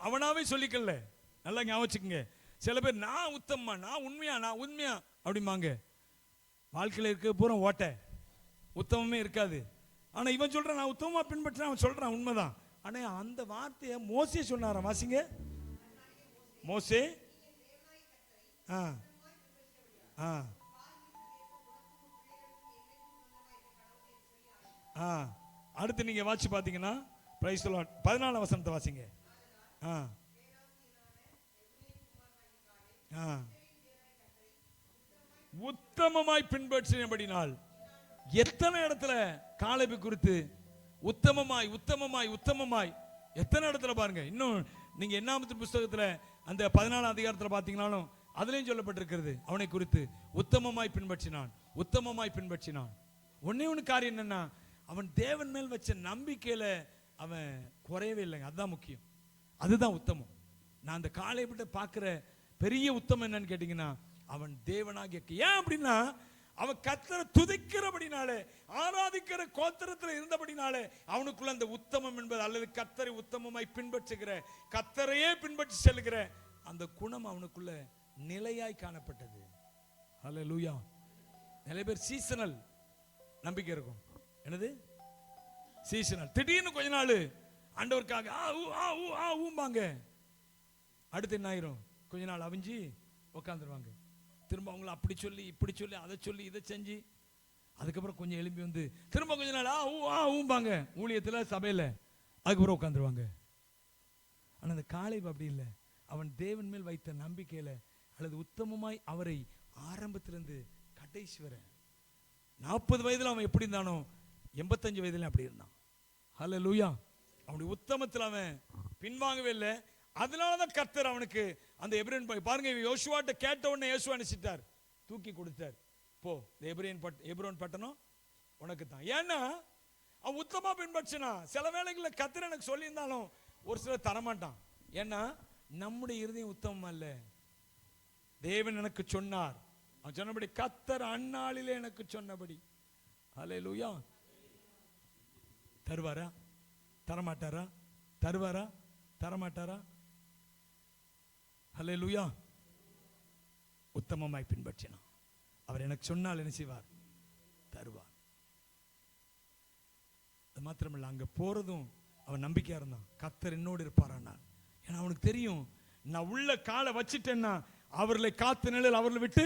அவனாவே சொல்லிக்கல. நல்லா ஞாபகம் வச்சுக்கோங்க. சில பேர் நான் உத்தமமா, நான் உண்மையா அப்படிம்பாங்க. வாழ்க்கையில் இருக்க பூரா ஓட்ட, உத்தமமே இருக்காது. ஆனா இவன் சொல்றான் நான் உத்தமமா பின்பற்றினேன், அவன் சொல்றான் உண்மைதான். ஆனா அந்த வார்த்தையை மோசே சொன்னாராம். வாசிங்க. மோசே அடுத்து நீங்க வாட்சி பாத்தீங்கன்னா 14ஆம் வசனத்தை வாசிங்க. உத்தமமாய் பின்பற்றினபடினால். எத்தனை இடத்துல காலேபு குறித்து உத்தமமாய் உத்தமமாய் உத்தமமாய் எத்தனை இடத்துல பாருங்க. இன்னும் நீங்க என்னாமத்தின் புஸ்தகத்துல அந்த 14ஆம் அதிகாரத்துல பாத்தீங்கன்னாலும் அதுலயும் சொல்லப்பட்டிருக்கிறது அவனை குறித்து. உத்தமமாய் பின்பற்றினான், உத்தமமாய் பின்பற்றினான். ஒன்னே ஒன்று காரியம் என்னன்னா, அவன் தேவன் மேல் வச்ச நம்பிக்கையில அவன் குறையவே இல்லைங்க. அதுதான் முக்கியம், அதுதான் உத்தமம். நான் அந்த காலேபுட்ட பார்க்கிற பெரிய உத்தமம் என்னன்னு கேட்டீங்கன்னா, அவன் தேவனாகிய, ஏன் அப்படின்னா அவன் கர்த்தரை துதிக்கிறபடினாலே, ஆராதிக்கிற கோத்திரத்தில் இருந்தபடினாலே அவனுக்குள்ள அந்த உத்தமம் என்பது, அல்லது கர்த்தரை உத்தமமாய் பின்பற்றுகிற, கர்த்தரையே பின்பற்றி செல்கிற அந்த குணம் அவனுக்குள்ள நிலையாய் காணப்பட்டது. ஹல்லேலூயா. நிறைய பேர் சீசனல், நம்பிக்கை இருக்கும். என்னது? சீசனல். திடீர்னு கொஞ்ச நாள் ஆண்டவருக்காக ஊம்பாங்க. அடுத்து என்ன ஆயிரும்? கொஞ்ச நாள் அவிஞ்சு உட்காந்துருவாங்க. திரும்ப அவங்கள அப்படி சொல்லி இப்படி சொல்லி அதை சொல்லி இதை செஞ்சு அதுக்கப்புறம் கொஞ்சம் எழும்பி வந்து திரும்ப கொஞ்ச நாள் ஊம்பாங்க ஊழியத்தில் சபையில். அதுக்கப்புறம் உட்காந்துருவாங்க. ஆனால் அந்த காலேப் அப்படி இல்லை. அவன் தேவன் மேல் வைத்த நம்பிக்கையில் அல்லது உத்தமமாய் அவரை ஆரம்பத்திலிருந்து கடைசி வரை 40 வயதில் அவன் எப்படி இருந்தானோ 85 வயதில் அப்படி இருந்தான். ஹல்லேலூயா. அவனுடைய உத்தமத்தில் அவன் பின்வாங்கவே இல்லை. அதனாலதான் கர்த்தர் அவனுக்கு அந்த எபிரேன் பாருங்க, யோசுவாட்ட கேட்ட உடனே யோசுவா நினைச்சிட்டார், தூக்கி கொடுத்தார். போ, எபிரோன் பட்டணம் உனக்கு தான். ஏன்னா அவன் உத்தமா பின்பற்றினா. சில வேளைகளில் கர்த்தர் எனக்கு சொல்லியிருந்தாலும் ஒரு சிலர் தரமாட்டான். ஏன்னா நம்முடைய இருதயம் உத்தமம் அல்ல. தேவன் எனக்கு சொன்னார், அவன் சொன்னபடி கர்த்தர் அந்நாளிலே எனக்கு சொன்னபடி. ஹல்லேலூயா. தருவாரா? தரமாட்டாரா? தருவாரா? தரமாட்டாரா? ஹல்லேலூயா. உத்தமமாய் பின்பற்றினான். அவர் எனக்கு சொன்னால் என்ன செய்வார்? தருவார். அது மாத்திரமல்ல, அங்க போறதும் அவன் நம்பிக்கையா இருந்தான். கர்த்தர் என்னோடு இருப்பாரானால். ஏன்னா அவனுக்கு தெரியும், நான் உள்ள காலை வச்சிட்டேன்னா அவர்களை காத்து நிழல் அவர்களை விட்டு.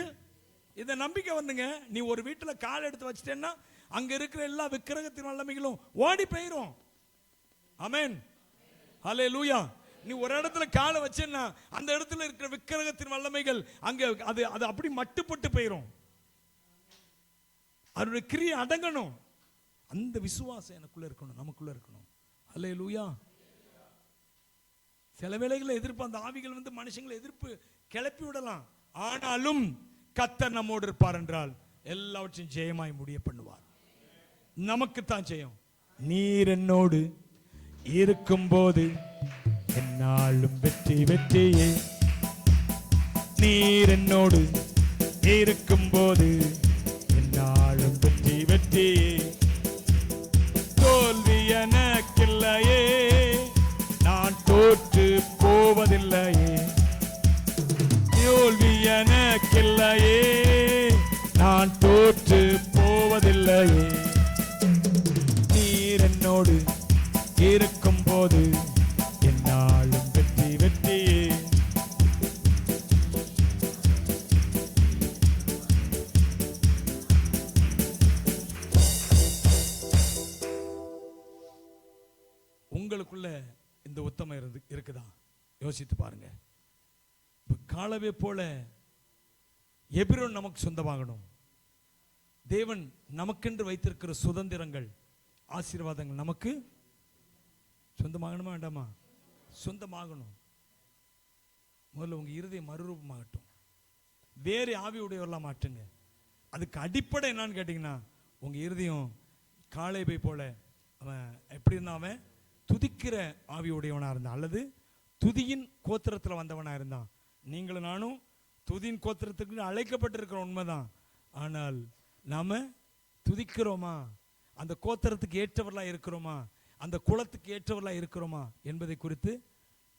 இதை நம்பிக்கை வந்துங்க. நீ ஒரு வீட்டில் காலை எடுத்து வச்சிட்டேன்னா அங்க இருக்கிற எல்லா விக்கிரகத்தின் வல்லமைகளும் ஓடி போயிரும். ஆமென். ஹல்லேலூயா. நீ ஒரு இடத்துல காலை வச்சேன்னா அந்த இடத்துல இருக்கிற விக்கிரகத்தின் வல்லமைகள் அங்க அது அப்படி மட்டுப்பட்டு போயிரும். அவருடைய கிரியை அடங்கணும். அந்த விசுவாசம் எனக்குள்ள இருக்கணும், நமக்குள்ள இருக்கணும். ஹல்லேலூயா. சில வேளைகளில் எதிர்ப்பு, அந்த ஆவிகள் வந்து மனுஷங்களை எதிர்ப்பு கிளப்பி விடலாம். ஆனாலும் கர்த்தர் நம்மோடு இருப்பார் என்றால் எல்லாவற்றையும் ஜெயமாய் முடிய பண்ணுவார். நமக்குத்தான் ஜெயம். நீர் என்னோடு இருக்கும்போது என்னாலும் வெற்றி வெற்றியே. நீர் என்னோடு இருக்கும்போது என்னாலும் வெற்றி வெற்றியே. தோல்வி எனக்கில்லையே, நான் தோற்று போவதில்லையே. தோல்வி எனக்கில்லையே, நான் தோற்று போவதில்லையே. நீர் என்னோடு இருக்கும்போது என்னாலும் வெற்றி வெற்றியே. உங்களுக்குள்ள இந்த உத்தமம் இருக்குதா? யோசித்து பாருங்க. காலவே போல எபிரோன் நமக்கு சொந்தமாகணும். தேவன் நமக்கென்று வைத்திருக்கிற சுதந்திரங்கள், ஆசீர்வாதங்கள் நமக்கு சொந்தமாகணுமா வேண்டாமா? சொந்தமாகணும். முதல்ல உங்க இருதயம் மறுரூபமாகட்டும். வேறு ஆவி உடையவரெல்லாம் மாற்றுங்க. அதுக்கு அடிப்படை என்னன்னு கேட்டீங்கன்னா, உங்க இருதயம் காலேபை போல அவன் எப்படி இருந்தான்? அவன் துதிக்கிற ஆவி உடையவனா இருந்தான், அல்லது துதியின் கோத்திரத்தில் வந்தவனா இருந்தான். நீங்களும் நானும் துதியின் கோத்திரத்துக்கு அழைக்கப்பட்டிருக்கிற உண்மைதான். ஆனால் நாம துதிக்கிறோமா? அந்த கோத்திரத்துக்கு ஏற்றவர்களா இருக்கிறோமா? அந்த குலத்துக்கு ஏற்றவர்களா இருக்கிறோமா என்பதை குறித்து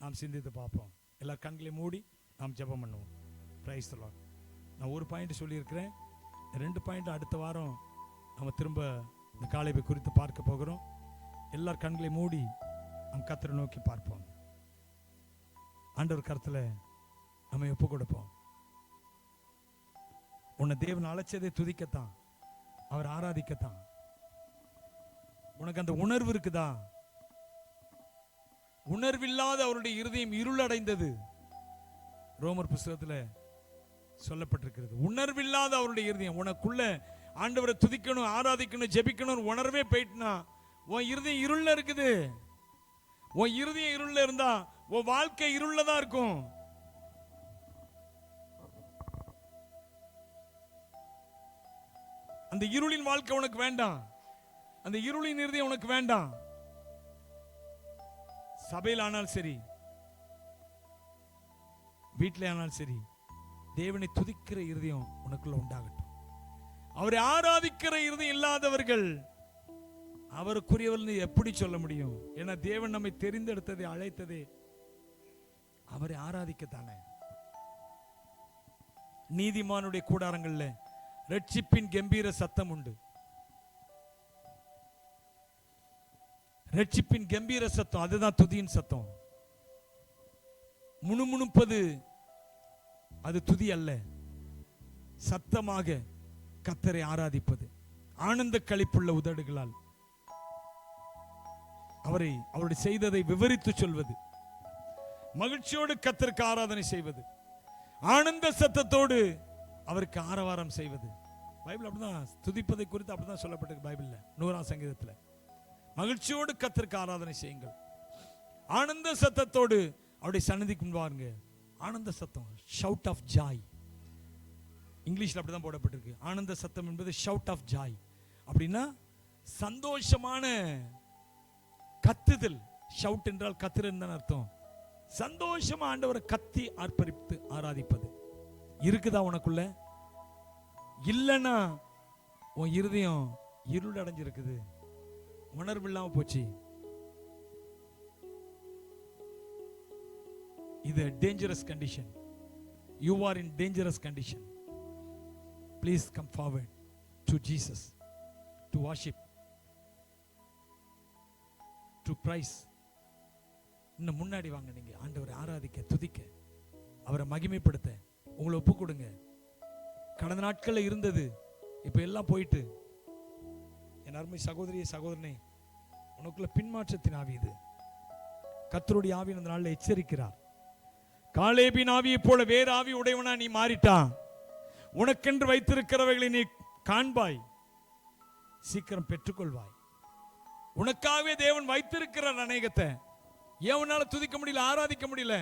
நாம் சிந்தித்து பார்ப்போம். எல்லா கண்களை மூடி நாம் ஜெபம் பண்ணுவோம். Price the Lord. நான் ஒரு பாயிண்ட் சொல்லியிருக்கிறேன். 2 பாயிண்ட் அடுத்த வாரம் நம்ம திரும்ப இந்த காலேபை குறித்து பார்க்க போகிறோம். எல்லார் கண்களை மூடி நம் கர்த்தரை நோக்கி பார்ப்போம். ஆண்டவர் கருத்துல நம்ம ஒப்பு கொடுப்போம். உன்னை தேவன் அழைச்சதை துதிக்கத்தான், அவர் ஆராதிக்கத்தான். உனக்கு அந்த உணர்வு இருக்குதா? உணர்வில்லாத அவருடைய இருதயம் இருளடைந்தது. ரோமர் புத்தகத்தில் சொல்லப்பட்டிருக்கிறது. உணர்வில்லாத அவருடைய இருதயம். உனக்குள்ள ஆண்டவரை துதிக்கணும், ஆராதிக்கணும், ஜெபிக்கணும் உணர்வே போயிட்டுனா உன் இருதயம் இருள்ல இருக்குது. உன் இருதயம் இருள்ல இருந்தா உன் வாழ்க்கை இருள்ல தான் இருக்கும். அந்த இருளின் வாழ்க்கை உனக்கு வேண்டாம். அந்த இருளின் இருதயம் உனக்கு வேண்டாம். சபையில் ஆனால் சரி, வீட்டில் ஆனால் சரி, தேவனை துதிக்கிற இருதயம் உனக்குள்ள உண்டாகட்டும். அவரை ஆராதிக்கிற இருதயம் இல்லாதவர்கள் அவருக்குரியவர்கள் எப்படி சொல்ல முடியும்? ஏன்னா தேவன் நம்மை தெரிந்தெடுத்ததை, அழைத்ததே அவரை ஆராதிக்கத்தானே. நீதிமானுடைய கூடாரங்கள்ல ரட்சிப்பின் கம்பீர சத்தம் உண்டு. ரட்சிப்பின் கம்பீர சத்தம், அதுதான் துதியின் சத்தம். முணுமுணுப்பது அது துதி அல்ல. சத்தமாக கர்த்தரை ஆராதிப்பது, ஆனந்த களிப்புள்ள உதடுகளால் அவருடைய செய்ததை விவரித்து சொல்வது, மகிழ்ச்சியோடு கர்த்தருக்கு ஆராதனை செய்வது, ஆனந்த சத்தத்தோடு அவருக்கு ஆரவாரம் செய்வது. பைபிள் அப்படிதான் துதிப்பதை குறித்து அப்படிதான் சொல்லப்பட்டிருக்கு. பைபிள்ல 100ஆம் சங்கீதத்தில் மகிழ்ச்சியோடு கர்த்தருக்கு ஆராதனை செய்யுங்கள், ஆனந்த சத்தத்தோடு அவருடைய சன்னதிக்கு முன்பாருங்க. ஆனந்த சத்தம், ஷவுட் ஆஃப் ஜாய். இங்கிலீஷ்ல அப்படிதான் போடப்பட்டிருக்கு. ஆனந்த சத்தம் என்பது ஷவுட் ஆஃப் ஜாய். அப்படின்னா சந்தோஷமான கத்துதல். ஷவுட் என்றால் கத்துறன்னு அர்த்தம். சந்தோஷமா ஆண்டவரை கத்தி ஆர்ப்பரித்து ஆராதிப்பது. இருக்குதா உனக்குள்ள? இல்லைன்னா உன் இருதயம் இருள் அடைஞ்சிருக்குது, உணர்வு இல்லாம போச்சு. இது dangerous condition. You are in dangerous condition. Please come forward to Jesus, to worship, to praise. இன்னும் முன்னாடி வாங்க. நீங்க ஆண்டவரை ஆராதிக்க, துதிக்க, அவரை மகிமைப்படுத்த உங்களை ஒப்பு கொடுங்க. கடந்த நாட்கள்ல இருந்தது இப்ப எல்லாம் போயிட்டு. என் அருமை சகோதரியே, சகோதரனே, உனக்குள்ள பின்மாற்றத்தின் ஆவி இது. கர்த்தருடைய ஆவி இந்த நாளில் எச்சரிக்கிறார். காலேபின் ஆவியை போல வேறு ஆவி உடையவனா நீ மாறிட்டான். உனக்கென்று வைத்திருக்கிறவைகளை நீ காண்பாய், சீக்கிரம் பெற்றுக்கொள்வாய். உனக்காகவே தேவன் வைத்திருக்கிறார் அநேகத்தை. ஏன் உன்னால துதிக்க முடியல, ஆராதிக்க முடியல?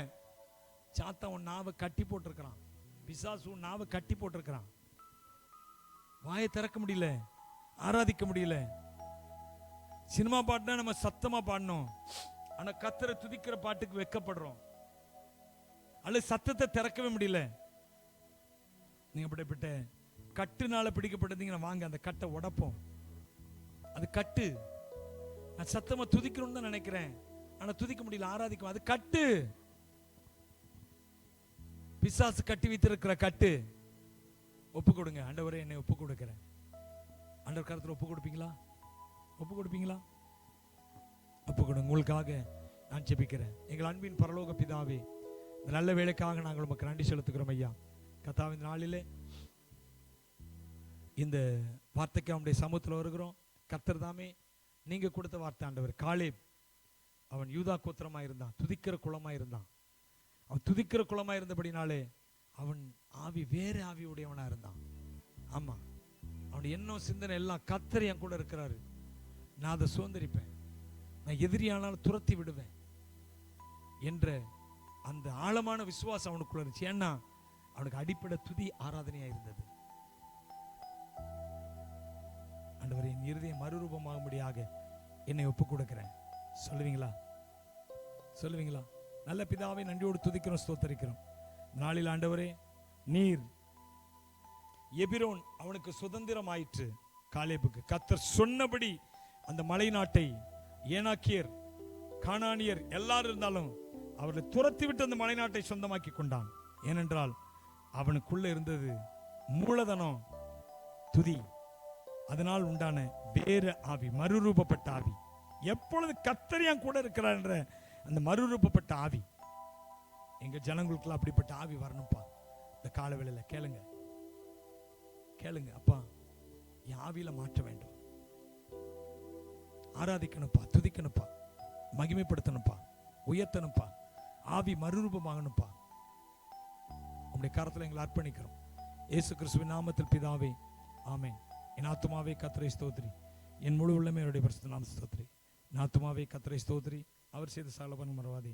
சாத்தான் உன் நாவை கட்டி போட்டிருக்கிறான். பிசாசு உன் நாவை கட்டி போட்டிருக்கிறான். வாயை திறக்க முடியல, ஆராதிக்க முடியல. சினிமா பாட்டுனா நம்ம சத்தமா பாடணும், ஆனா கர்த்தரை துதிக்கிற பாட்டுக்கு வெட்கப்படுறோம். அல்லது சத்தத்தை திறக்கவே முடியல. நீங்க அப்படிப்பட்ட கட்டுனால பிடிக்கப்பட்டிருந்தீங்கன்னா வாங்க, அந்த கட்டை உடைப்போம். அது கட்டு. நான் சத்தமா துதிக்கணும்னு தான் நினைக்கிறேன், ஆனா துதிக்க முடியல, ஆராதிக்கும். அது கட்டு. பிசாசு கட்டி வைத்திருக்கிற கட்டு. ஒப்பு கொடுங்க. ஆண்டவரே, என்னை ஒப்பு கொடுக்கிறேன். ஆண்டவர் கருத்துல ஒப்பு கொடுப்பீங்களா? ஒப்பு கொடுப்பீங்களா? ஒப்பு கொடுங்க. உங்களுக்காக நான் ஜெபிக்கிறேன். எங்கள் அன்பின் பரலோக பிதாவே, இந்த நல்ல வேலைக்காக நாங்கள் உமக்கு நன்றி செலுத்துகிறோம் ஐயா. கர்த்தாவே, இந்த நாளிலே இந்த வார்த்தைக்கு அவனுடைய சமூகத்தில் வருகிறோம். கர்த்தர் தாமே நீங்க கொடுத்த வார்த்தை ஆண்டவர். காலேப் அவன் யூதா கோத்திரமாக இருந்தான், துதிக்கிற குலமாக இருந்தான். அவன் துதிக்கிற குலமாக இருந்தபடினாலே அவன் ஆவி வேற ஆவி உடையவனா இருந்தான். ஆமா, அவனுடைய எண்ணம் சிந்தனை எல்லாம் கர்த்தர் என் கூட இருக்கிறாரு, நான் அதை சுதந்திரிப்பேன், நான் எதிரியானாலும் துரத்தி விடுவேன் என்ற அந்த ஆழமான விசுவாசம் அவனுக்குள்ள இருந்துச்சு. ஏன்னா அவனுக்கு அடிப்படை துதி ஆராதனையா இருந்தது. ஆண்டவரே, என் இருதயம் மறுரூபமாகும்படியாக என்னை ஒப்பு கொடுக்கிறேன். சொல்லுவீங்களா? சொல்லுவீங்களா? நல்ல பிதாவை நன்றியோடு துதிக்கிறோம், ஸ்தோத்தரிக்கிறோம். நாளில் ஆண்டவரே, நீர் எபிரோன் அவனுக்கு சுதந்திரம் ஆயிற்று. காலேபுக்கு கர்த்தர் சொன்னபடி அந்த மலை நாட்டை, ஏனாக்கியர், கானானியர் எல்லாரும் இருந்தாலும் அவர்களை துரத்தி விட்டு அந்த மலை நாட்டை சொந்தமாக்கி கொண்டான். ஏனென்றால் அவனுக்குள்ள இருந்தது மூலதனம் துதி. அதனால் உண்டான வேற ஆவி, மறுரூபப்பட்ட ஆவி. எப்பொழுது கர்த்தர் கூட இருக்கிறார் என்ற அந்த மறுரூபப்பட்ட ஆவி எங்க ஜனங்களுக்குள்ள அப்படிப்பட்ட ஆவி வரணும்ப்பா. இந்த காலவேளையில கேளுங்க, கேளுங்க. அப்பா, என் ஆவியில மாற்ற வேண்டும். ஆராதிக்கணும்ப்பா, துதிக்கணும்ப்பா, மகிமைப்படுத்தணும்ப்பா, உயர்த்தணும்ப்பா, ஆவி மறுரூபமாகணும்ப்பா. உங்களுடைய கரத்தில் எங்களை அர்ப்பணிக்கிறோம். இயேசு கிறிஸ்துவின் நாமத்தில் பிதாவே, ஆமென். என் ஆத்துமாவே கர்த்தரை ஸ்தோத்திரி, என் முழு உள்ளமே அவருடைய பரிசுத்த நாமத்தை ஸ்தோத்திரி. என் ஆத்துமாவே கர்த்தரை ஸ்தோத்திரி, அவர் செய்த சகல மறவாதே.